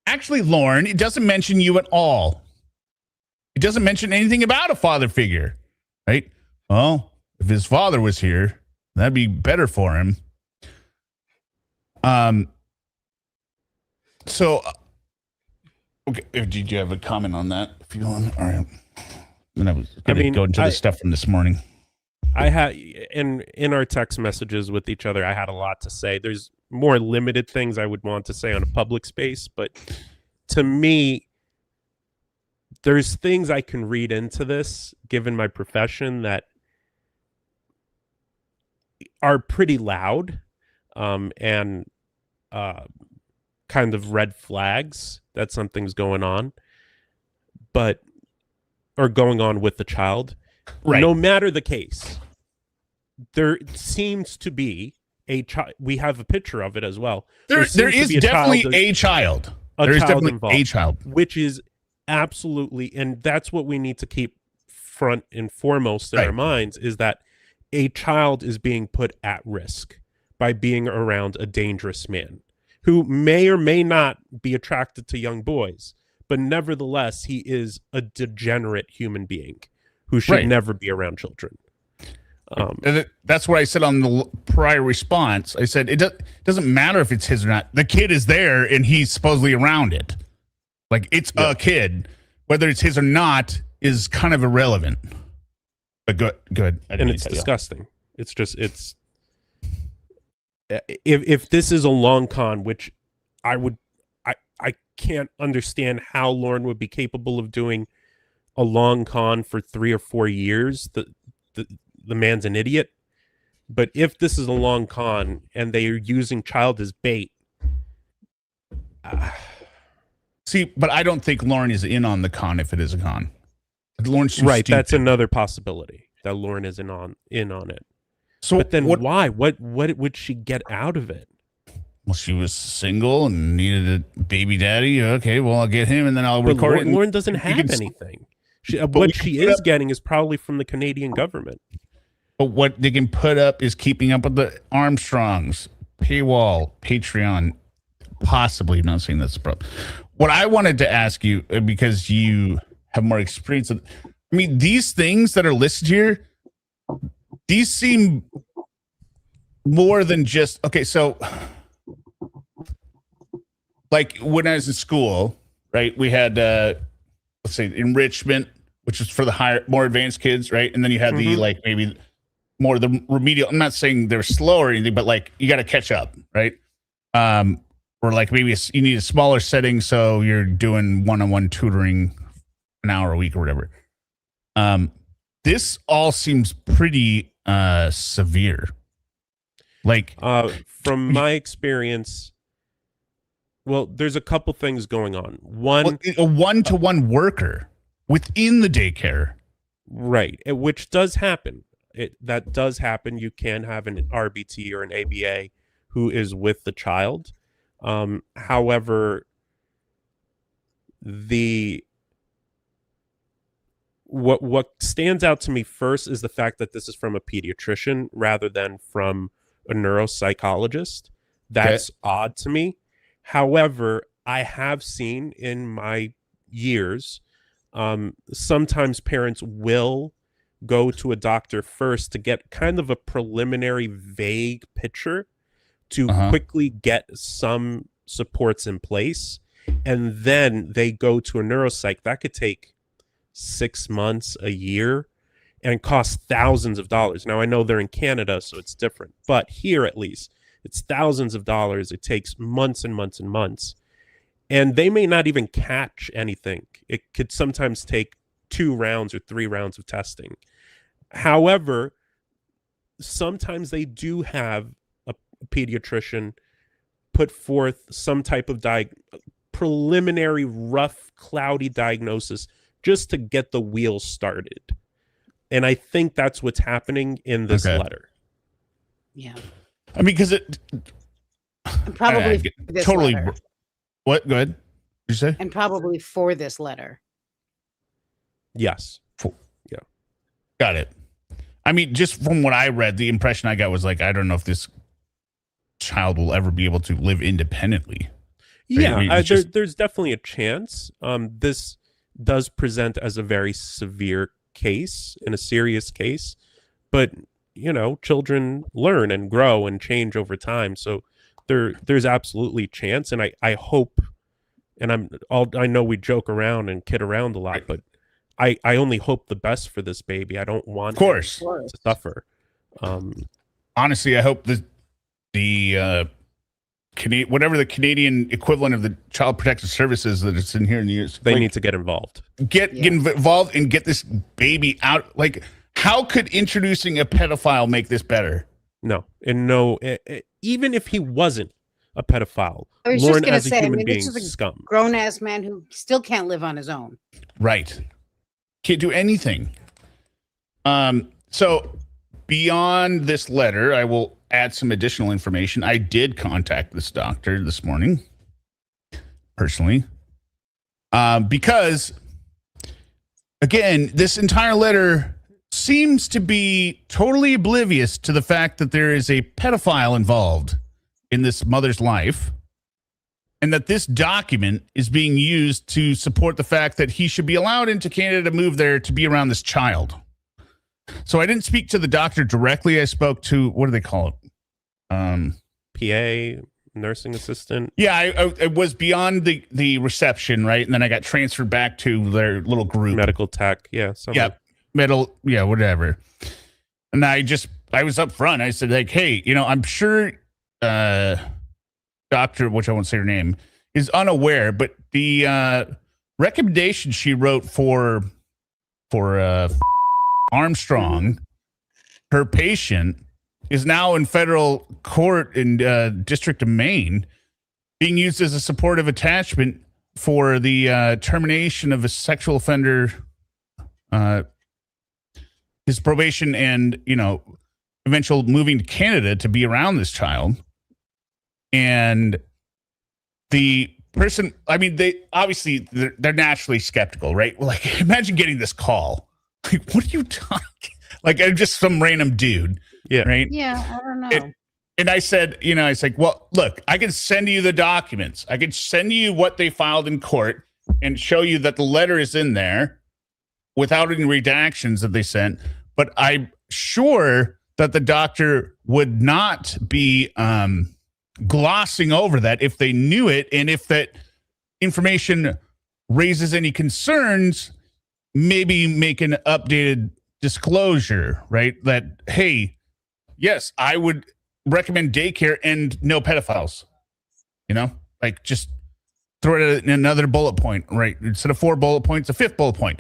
Actually, Lorne, it doesn't mention you at all. It doesn't mention anything about a father figure, right? Well, if his father was here, that'd be better for him. So, okay, did you have a comment on that? If you want, all right. Then I was going to go into the stuff from this morning. I had in our text messages with each other, I had a lot to say. There's more limited things I would want to say on a public space, but to me, there's things I can read into this, given my profession, that are pretty loud and kind of red flags that something's going on, or going on with the child. Right. No matter the case, there seems to be a child. We have a picture of it as well. There is definitely a child. There is definitely a child, which is absolutely, and that's what we need to keep front and foremost in our minds, is that a child is being put at risk by being around a dangerous man who may or may not be attracted to young boys, but nevertheless, he is a degenerate human being who should never be around children. And that's what I said on the prior response. I said, it doesn't matter if it's his or not. The kid is there, and he's supposedly around it. Like, it's a kid. Whether it's his or not is kind of irrelevant. But good. And it's disgusting. It's just, if this is a long con, which I can't understand how Lorne would be capable of doing a long con for 3 or 4 years. The man's an idiot. But if this is a long con and they are using child as bait, see, but I don't think Lorne is in on the con if it is a con. Lorne's too stupid. That's another possibility, that Lorne is in on it. So, but then why? What would she get out of it? Well, she was single and needed a baby daddy. Okay, well, I'll get him, and then I'll record it. Lorne doesn't have anything. What she is getting is probably from the Canadian government. But what they can put up is keeping up with the Armstrongs, paywall, Patreon, possibly. I'm not saying that's the problem. What I wanted to ask you, because you have more experience, I mean, these things that are listed here, these seem more than just, okay, so like when I was in school, right, we had, let's say, enrichment, which is for the more advanced kids, right? And then you had the, like, maybe more of the remedial. I'm not saying they're slow or anything, but like you got to catch up, right? Or like maybe you need a smaller setting, so you're doing one-on-one tutoring an hour a week or whatever. This all seems pretty severe. Like, from my experience, well, there's a couple things going on. One, a one-to-one worker within the daycare, right? Which does happen. That does happen. You can have an RBT or an ABA who is with the child. However, what stands out to me first is the fact that this is from a pediatrician rather than from a neuropsychologist. That's odd to me. However, I have seen in my years, sometimes parents will go to a doctor first to get kind of a preliminary vague picture to quickly get some supports in place. And then they go to a neuropsych. That could take 6 months, a year, and cost thousands of dollars. Now, I know they're in Canada, so it's different. But here, at least, it's thousands of dollars. It takes months and months and months. And they may not even catch anything. It could sometimes take 2 rounds or 3 rounds of testing. However, sometimes they do have a pediatrician put forth some type of preliminary, rough, cloudy diagnosis just to get the wheels started. And I think that's what's happening in this letter. Yeah. I mean, because it and probably this totally. letter. What? Go ahead. Did you say? And probably for this letter. Yes. Yeah. Got it. I mean, just from what I read, the impression I got was like, I don't know if this child will ever be able to live independently. Yeah, I mean, there's definitely a chance. This does present as a very severe case and a serious case, but you know, children learn and grow and change over time. So there's absolutely chance, and I hope, and I know we joke around and kid around a lot, but I only hope the best for this baby. I don't want him to suffer. Honestly, I hope the whatever the Canadian equivalent of the Child Protective Services that it's in here in the US, they need to get involved. Get involved and get this baby out. Like, how could introducing a pedophile make this better? No, and no, even if he wasn't a pedophile, I was Lorne just going as to a say, human being, this is a scum. grown-ass man who still can't live on his own. Right. Can't do anything. So beyond this letter, I will add some additional information. I did contact this doctor this morning, personally, because, again, this entire letter seems to be totally oblivious to the fact that there is a pedophile involved in this mother's life, and that this document is being used to support the fact that he should be allowed into Canada to move there to be around this child. So I didn't speak to the doctor directly. I spoke to, what do they call it? PA, nursing assistant. Yeah, I was beyond the reception, right? And then I got transferred back to their little group. Medical tech, yeah. Whatever. And I was up front. I said, like, hey, I'm sure doctor, which I won't say her name, is unaware, but the recommendation she wrote for Armstrong, her patient, is now in federal court in District of Maine, being used as a supportive attachment for the termination of a sexual offender, his probation, and eventual moving to Canada to be around this child. And the person, I mean, they're naturally skeptical, right? Like, imagine getting this call. Like, what are you talking? Like, I'm just some random dude. Yeah. Right. Yeah. I don't know. And I said, I was like, well, look, I can send you the documents. I can send you what they filed in court and show you that the letter is in there without any redactions that they sent. But I'm sure that the doctor would not be glossing over that if they knew it, and if that information raises any concerns, maybe make an updated disclosure, right? That, hey, yes, I would recommend daycare and no pedophiles. Like, just throw it in another bullet point, right? Instead of 4 bullet points, a 5th bullet point.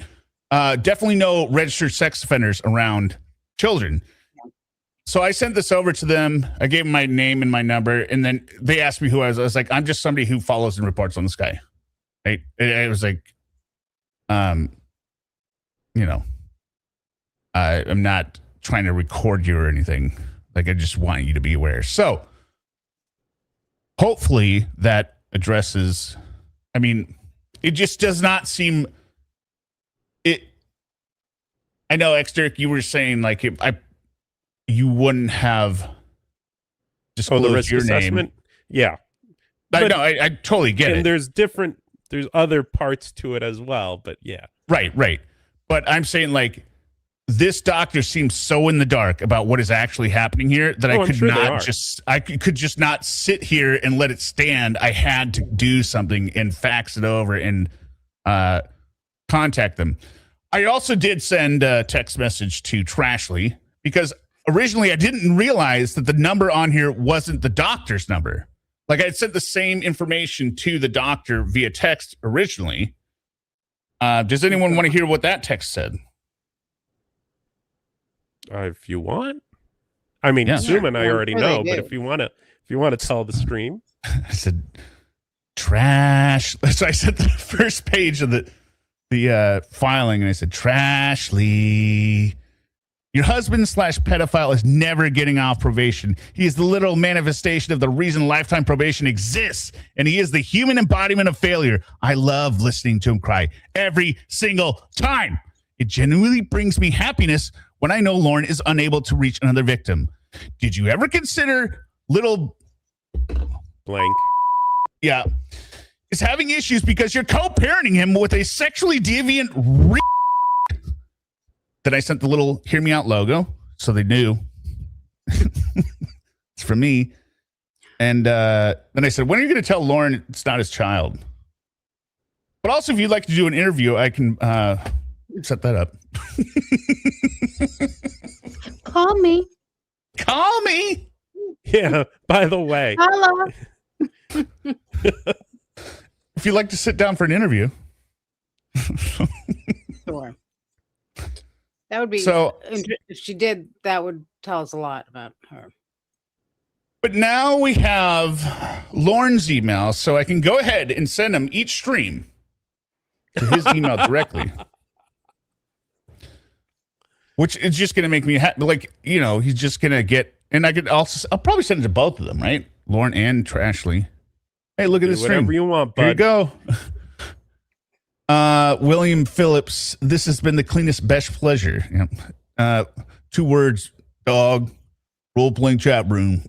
Definitely no registered sex offenders around children. So I sent this over to them. I gave them my name and my number, and then they asked me who I was. I was like, I'm just somebody who follows and reports on this guy. Right? It was like, I'm not trying to record you or anything. Like, I just want you to be aware. So hopefully that addresses, I mean, it just does not seem it. I know, X-Dirk, you were saying like you wouldn't have disclosed the risk your assessment. name. Yeah. I totally get it. And there's other parts to it as well, but yeah. Right. But I'm saying, like, this doctor seems so in the dark about what is actually happening here that I could just not sit here and let it stand. I had to do something and fax it over and contact them. I also did send a text message to Trashly because originally I didn't realize that the number on here wasn't the doctor's number. Like, I had sent the same information to the doctor via text originally. Does anyone want to hear what that text said? If you want. I mean, assuming I already know, but if you want to tell the stream. I said, trash. So I sent the first page of the filing, and I said, Trashly, your husband / pedophile is never getting off probation. He is the literal manifestation of the reason lifetime probation exists, and he is the human embodiment of failure. I love listening to him cry every single time. It genuinely brings me happiness when I know Lorne is unable to reach another victim. Did you ever consider little blank? Yeah. Is having issues because you're co-parenting him with a sexually deviant Then I sent the little Hear Me Out logo so they knew it's from me. And then I said, when are you going to tell Lorne it's not his child? But also, if you'd like to do an interview, I can set that up. Call me. Call me. Yeah, by the way. Hello. If you'd like to sit down for an interview. Sure. That would be so. If she did, that would tell us a lot about her. But now we have Lorne's email, so I can go ahead and send him each stream to his email directly. Which is just going to make me happy. Like, you know, he's just going to get, and I'll probably send it to both of them, right? Lorne and Trashly. Hey, look at this stream. Whatever you want, bud. Here you go. William Phillips, this has been the cleanest, best pleasure. Yep. 2 words, dog, role-playing chat room.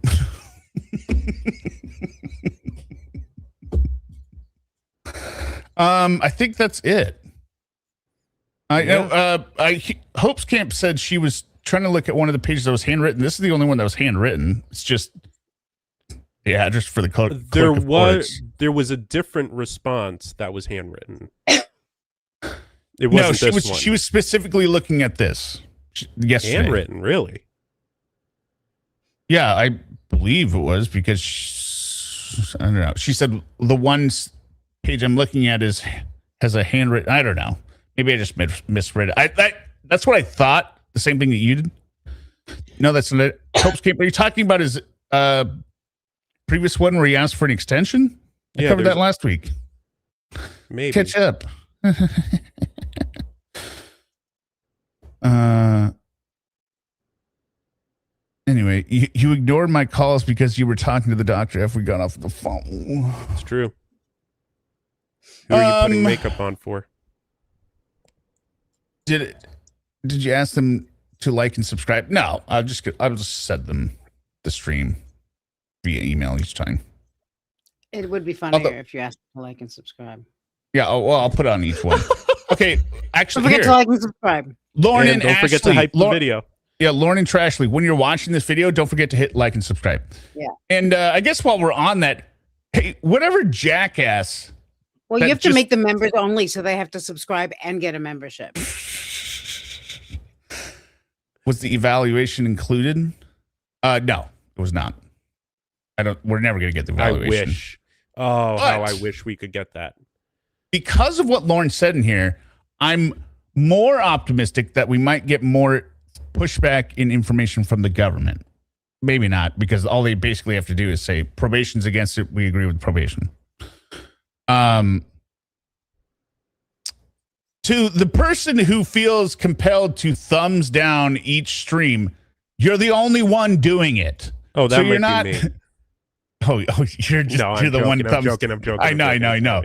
I think that's it. Hope's Camp said she was trying to look at one of the pages that was handwritten. This is the only one that was handwritten. It's just the address for the clerk. There was a different response that was handwritten. It wasn't one. She was specifically looking at this yesterday. Handwritten, really? Yeah, I believe it was because I don't know. She said the one page I'm looking at has a handwritten. I don't know. Maybe I just misread it. That's what I thought. The same thing that you did. No, that's not it. Hope's Camp. Are you talking about his previous one where he asked for an extension? I covered that last week. Maybe. Catch up. Anyway, you ignored my calls because you were talking to the doctor after we got off the phone. It's true. Who are you putting makeup on for? Did you ask them to like and subscribe? No, I'll just send them the stream via email each time. It would be funnier if you asked them to like and subscribe. Yeah, I'll put it on each one. Okay, actually, don't forget to like and subscribe. Lorne and don't forget to hype the video. Yeah, Lorne and Trashly, when you're watching this video, don't forget to hit like and subscribe. Yeah. And I guess while we're on that, hey, whatever jackass. Well, you have to make them members only, so they have to subscribe and get a membership. Was the evaluation included? No, it was not. We're never going to get the evaluation. I wish. Oh, how I wish we could get that. Because of what Lorne said in here, I'm more optimistic that we might get more pushback in information from the government. Maybe not, because all they basically have to do is say probation's against it. We agree with probation. To the person who feels compelled to thumbs down each stream, you're the only one doing it. Oh, that might not be me. Oh, you're the one. I'm joking. I know.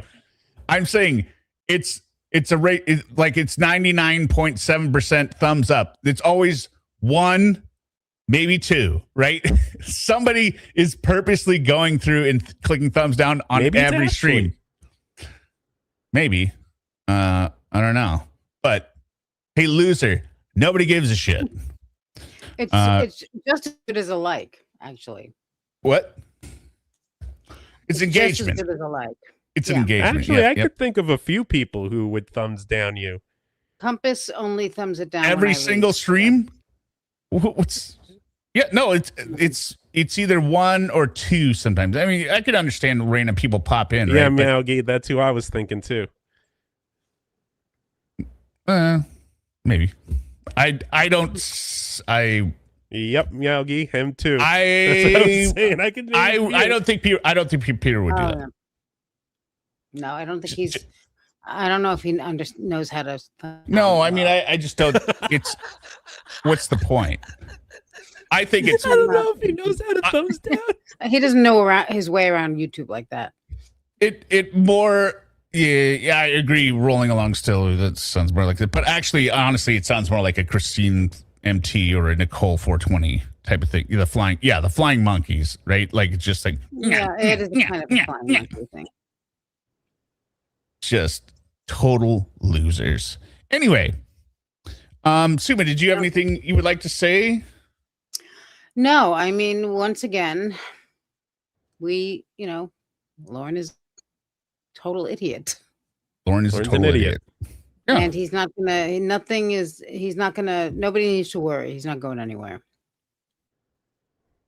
I'm saying it's a rate like it's 99.7% thumbs up. It's always 1 maybe 2, right? Somebody is purposely going through and clicking thumbs down on Maybe it's every stream. Maybe. I don't know. But hey, loser, nobody gives a shit. It's just as good as a like, actually. What? It's engagement. Just as good as a like. It's an engagement. Actually, I could think of a few people who would thumbs down you. Compass only thumbs it down. Every single stream? What's it's either 1 or 2 sometimes. I mean, I could understand random people pop in, Yeah, right? Meowgy, that's who I was thinking too. Maybe. Yep, Meowgy, him too. That's what I was saying. I don't think Peter would do that. No, I don't think he's. I don't know if he knows how to. No, I mean, I just don't. It's what's the point? I think it's. I don't know if he knows how to thumbs down. He doesn't know his way around YouTube like that. It more. Yeah, I agree. Rolling along still, that sounds more like that. But actually, honestly, it sounds more like a Christine MT or a Nicole 420 type of thing. The flying monkeys, right? Like it's just like. Yeah, it is kind of a flying monkey thing. Just total losers. Anyway, Suma, did you have anything you would like to say? No, I mean, once again, Lorne is total idiot. Lorne's a total idiot. Yeah. And he's not gonna, nobody needs to worry. He's not going anywhere.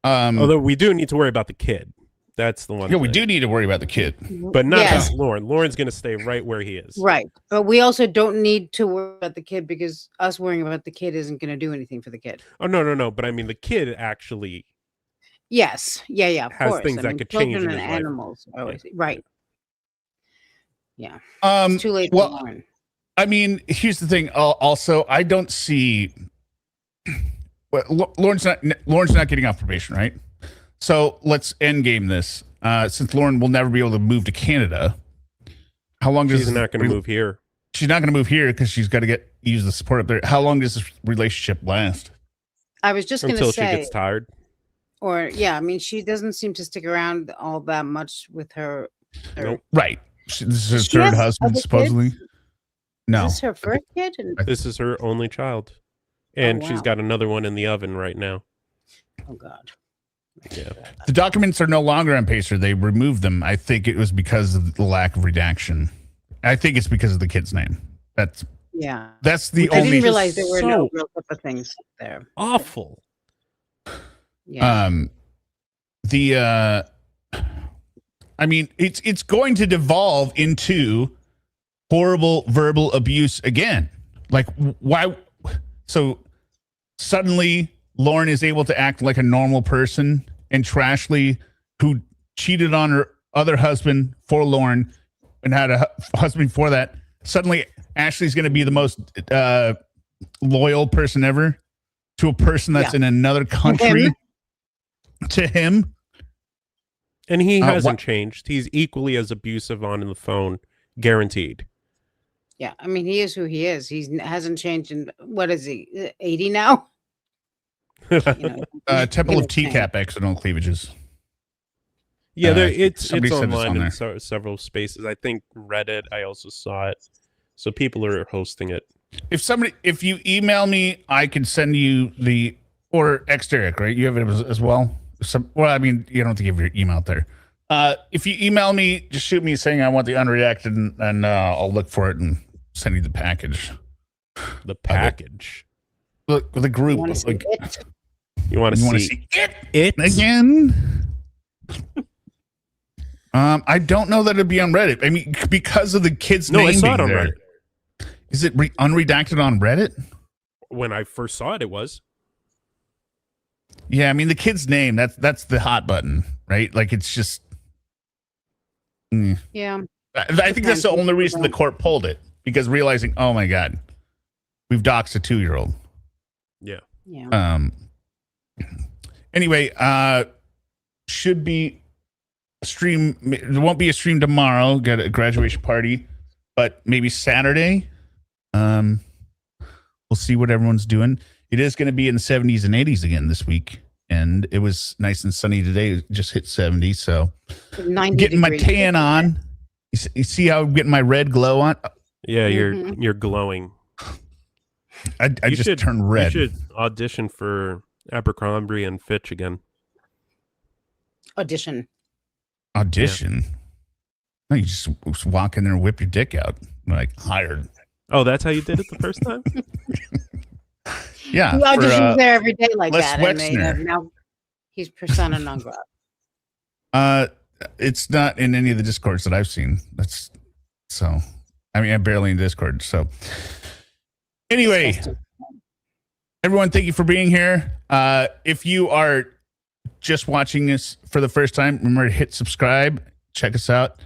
Although we do need to worry about the kid. That's the one. Yeah, we do need to worry about the kid. But not about Lorne. Lorne's going to stay right where he is. Right. But we also don't need to worry about the kid because us worrying about the kid isn't going to do anything for the kid. Oh, no. But I mean, the kid actually. Yes. Yeah. Of has course. things that could change in his life. Animals. Always. Right. Yeah. It's too late for Lorne. I mean, here's the thing. Also, I don't see. Lorne's not getting off probation, right? So let's end game this. Since Lorne will never be able to move to Canada, how long does she's not going to move here? She's not going to move here because she's got to use the support up there. How long does this relationship last? I was just going to say until she gets tired. Or I mean, she doesn't seem to stick around all that much with her. Nope. Right. This is her third husband, supposedly. Kids? No, is this her first kid? This is her only child, and she's got another one in the oven right now. Oh God. Yeah. The documents are no longer on Pacer. They removed them. I think it was because of the lack of redaction. I think it's because of the kid's name. That's the only. I didn't realize there were no real type of things there. Awful. Yeah. I mean, it's going to devolve into horrible verbal abuse again. Like, why? So suddenly Lorne is able to act like a normal person, and Trashley, who cheated on her other husband for Lorne and had a husband before that, suddenly Ashley's going to be the most loyal person ever to a person that's in another country. To him. And he hasn't changed. He's equally as abusive on the phone, guaranteed. Yeah, I mean, he is who he is. He hasn't changed in, what is he, 80 now? Temple of TCAP accidental cleavages. Yeah, it's online in several spaces. I think Reddit, I also saw it. So people are hosting it. If you email me, I can send you or Xteric, right? You have it as well? Well, I mean, you don't have to give your email out there. If you email me, just shoot me saying I want the unredacted, and I'll look for it and send you the package. The package? Look, the group. You want to see it again? I don't know that it'd be on Reddit. I mean, because of the kid's name. No, I saw it on Reddit. Is it unredacted on Reddit? When I first saw it, it was. Yeah, I mean the kid's name. That's the hot button, right? Like it's just. Yeah. I think that's the only reason the court pulled it, because realizing, oh my God, we've doxed a 2-year-old. Yeah. Yeah. Anyway, should be a stream. There won't be a stream tomorrow. Got a graduation party, but maybe Saturday. We'll see what everyone's doing. It is going to be in the 70s and 80s again this week. And it was nice and sunny today. It just hit 70. So getting my tan on. You see how I'm getting my red glow on? Yeah, you're glowing. I just turned red. You should audition for Abercrombie and Fitch again. Audition. Yeah. No, you just walk in there and whip your dick out. Like, hired. Oh, that's how you did it the first time? Yeah. He auditions there every day like Les that. Wexner. Now he's persona non grata. It's not in any of the Discords that I've seen. I'm barely in Discord. So anyway, everyone, thank you for being here. If you are just watching this for the first time, remember to hit subscribe. Check us out.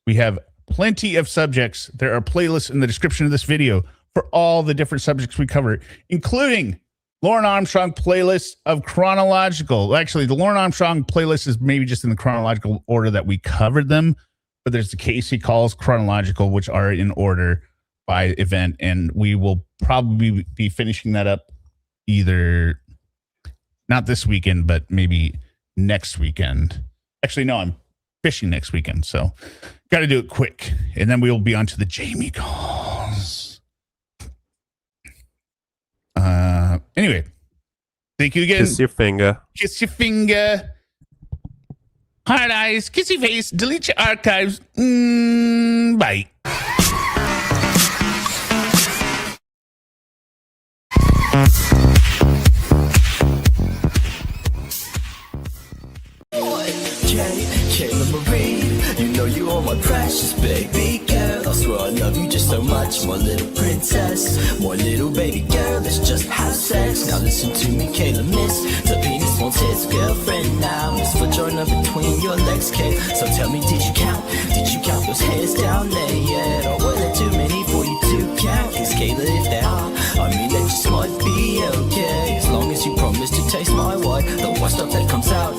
We have plenty of subjects. There are playlists in the description of this video for all the different subjects we cover, including Lorne Armstrong playlist of chronological. Actually, the Lorne Armstrong playlist is maybe just in the chronological order that we covered them, but there's the Casey calls chronological, which are in order by event, and we will probably be finishing that up either not this weekend, but maybe next weekend. Actually, no, I'm fishing next weekend, so got to do it quick, and then we will be on to the Jamie calls. Anyway, thank you again. Kiss your finger. Kiss your finger. Hard eyes. Kissy face. Delete your archives. Bye. Kayla Marie, you know you are my precious baby girl. I swear I love you just so much, my little princess, my little baby girl. Let's just have sex. Now listen to me, Kayla, miss. The penis wants his girlfriend now. Miss vagina between your legs, Kay. So tell me, did you count? Did you count those hairs down there yet? Or were there too many for you to count? Cause Kayla, if there are, I mean that just might be okay. As long as you promise to taste my wine. The white stuff that comes out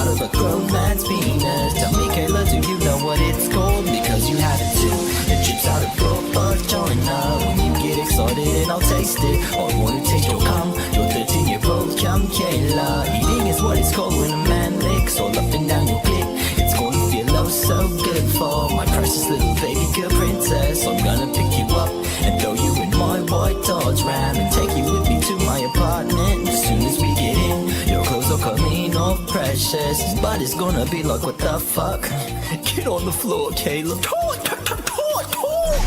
of a grown man's penis. Tell me, Kayla, do you know what it's called? Because you have it too. It drips out of your vagina. When you get excited and I'll taste it. I want to taste your cum, your 13-year-old cum, Kayla. Eating is what it's called when a man licks all up and down your clit. It's gonna feel oh so good for my precious little baby girl princess. I'm gonna pick you up and throw you in my white Dodge Ram and take you with me to my apartment. As soon as we get in, your clothes are coming off precious, but it's gonna be like, what the fuck? Get on the floor, Kayla.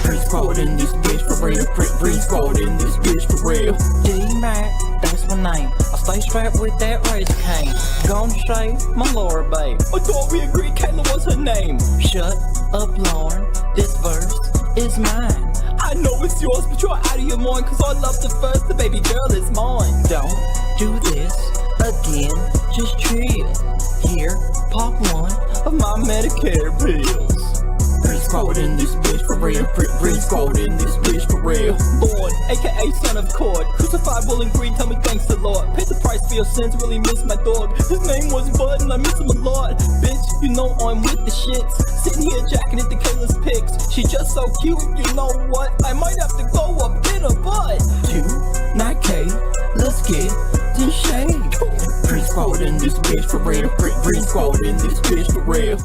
Prince crawled in this bitch for real. Prince crawled in this bitch for real. D-Mac, that's my name. I stay strapped with that razor cane. Gonna shave my lower babe. I thought we agreed Kayla was her name. Shut up, Lorne. This verse is mine. I know it's yours, but you're out of your mind. Cause I love the first, the baby girl is mine. Don't do this again. Just chill. Here, pop one of my Medicare pills. Prince crawled in this bitch for real. Prince crawled in this bitch for real. Lorne, aka son of Cord. Crucified, willing green, tell me thanks the Lord. Paid the price for your sins, really miss my dog. His name was Bud and I miss him a lot. Bitch, you know I'm with the shits. Sitting here jacking into Kayla's pics. She just so cute, you know what? I might have to go up in her butt. You, not Kay, let's get this shade. Prince crawled in this bitch for real. Prince crawled in this bitch for real.